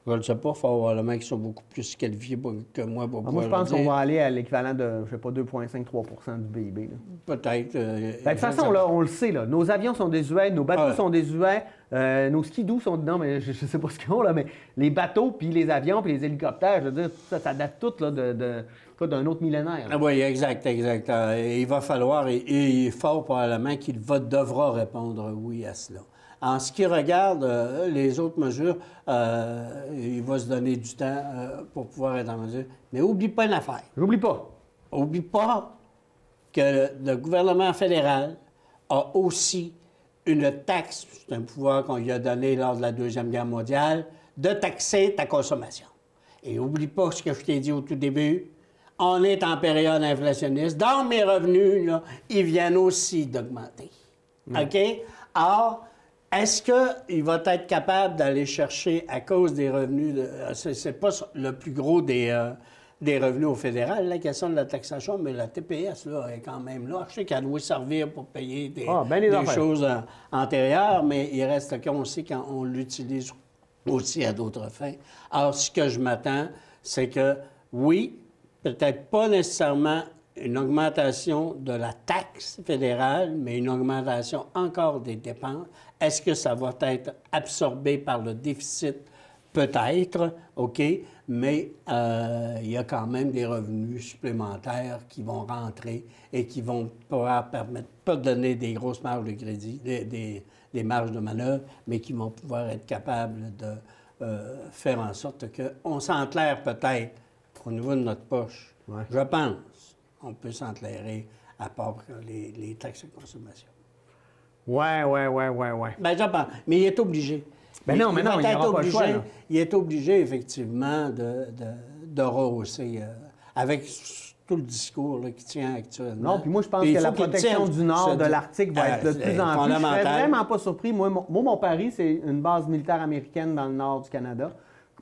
[SPEAKER 2] Je ne sais pas, il faut avoir le mec qui sont beaucoup plus qualifiés que moi pour pouvoir
[SPEAKER 1] Moi, je pense
[SPEAKER 2] le
[SPEAKER 1] qu'on
[SPEAKER 2] dire.
[SPEAKER 1] va aller à l'équivalent de, je sais pas, 2,5-3 % du PIB. Là.
[SPEAKER 2] Peut-être.
[SPEAKER 1] Ben, de toute façon, là, on le sait, là, nos avions sont désuets, nos bateaux sont désuets, nos skidoo sont... Non, mais je sais pas ce qu'ils ont, là, mais les bateaux, puis les avions, puis les hélicoptères, je veux dire, ça date tout là, d'un autre millénaire. Là.
[SPEAKER 2] Ah oui, exact. Il va falloir, et fort probablement qu'il devra répondre oui à cela. En ce qui regarde les autres mesures, il va se donner du temps pour pouvoir être en mesure. Mais oublie pas une affaire.
[SPEAKER 1] J'oublie pas.
[SPEAKER 2] Oublie pas que le gouvernement fédéral a aussi une taxe, c'est un pouvoir qu'on lui a donné lors de la Deuxième Guerre mondiale, de taxer ta consommation. Et oublie pas ce que je t'ai dit au tout début, on est en période inflationniste, donc mes revenus, là, ils viennent aussi d'augmenter. OK? Or, est-ce qu'il va être capable d'aller chercher, à cause des revenus, c'est pas le plus gros des revenus au fédéral, la question de la taxation, mais la TPS là, est quand même là. Je sais qu'elle doit servir pour payer des choses antérieures, mais il reste qu'on sait quand on l'utilise aussi à d'autres fins. Alors, ce que je m'attends, c'est que, oui, peut-être pas nécessairement une augmentation de la taxe fédérale, mais une augmentation encore des dépenses. Est-ce que ça va être absorbé par le déficit? Peut-être, OK, mais il y a quand même des revenus supplémentaires qui vont rentrer et qui vont pouvoir permettre, pas de donner des grosses marges de crédit, des marges de manœuvre, mais qui vont pouvoir être capables de faire en sorte qu'on s'enterre peut-être au niveau de notre poche.
[SPEAKER 1] Ouais.
[SPEAKER 2] Je pense qu'on peut s'enterrer à part les taxes de consommation.
[SPEAKER 1] Ouais.
[SPEAKER 2] Bien, je pense. Mais il est obligé.
[SPEAKER 1] Ben non, mais non, il n'y aura pas le choix. Là.
[SPEAKER 2] Il est obligé, effectivement, de rehausser avec tout le discours là, qui tient actuellement.
[SPEAKER 1] Non, puis moi, je pense que la protection du nord de l'Arctique va être de plus en plus. Je ne serais vraiment pas surpris. Moi, mon pari, c'est une base militaire américaine dans le nord du Canada.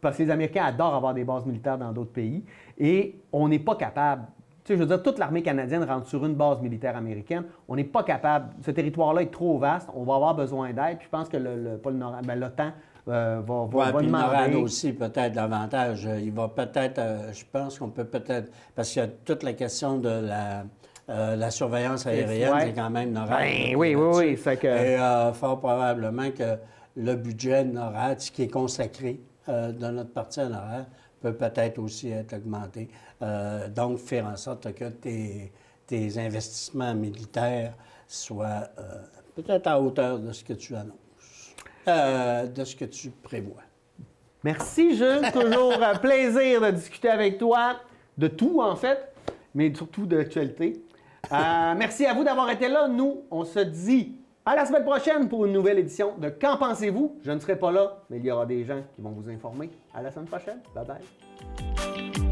[SPEAKER 1] Parce que les Américains adorent avoir des bases militaires dans d'autres pays. Et on n'est pas capable. Tu sais, je veux dire, toute l'armée canadienne rentre sur une base militaire américaine. On n'est pas capable. Ce territoire-là est trop vaste. On va avoir besoin d'aide. Puis je pense que l'OTAN va
[SPEAKER 2] puis le NORAD
[SPEAKER 1] demander...
[SPEAKER 2] aussi, peut-être, davantage. Il va peut-être... je pense qu'on peut peut-être... Parce qu'il y a toute la question de la surveillance aérienne, c'est quand même NORAD.
[SPEAKER 1] Ben, oui. C'est que...
[SPEAKER 2] Et fort probablement que le budget de NORAD, ce qui est consacré dans notre partie à NORAD, peut peut-être aussi être augmenté. Donc, faire en sorte que tes investissements militaires soient peut-être à hauteur de ce que tu annonces, de ce que tu prévois.
[SPEAKER 1] Merci, Jules. Toujours un plaisir de discuter avec toi de tout, en fait, mais surtout de l'actualité. Merci à vous d'avoir été là. Nous, on se dit à la semaine prochaine pour une nouvelle édition de Qu'en pensez-vous? Je ne serai pas là, mais il y aura des gens qui vont vous informer. À la semaine prochaine. Bye-bye.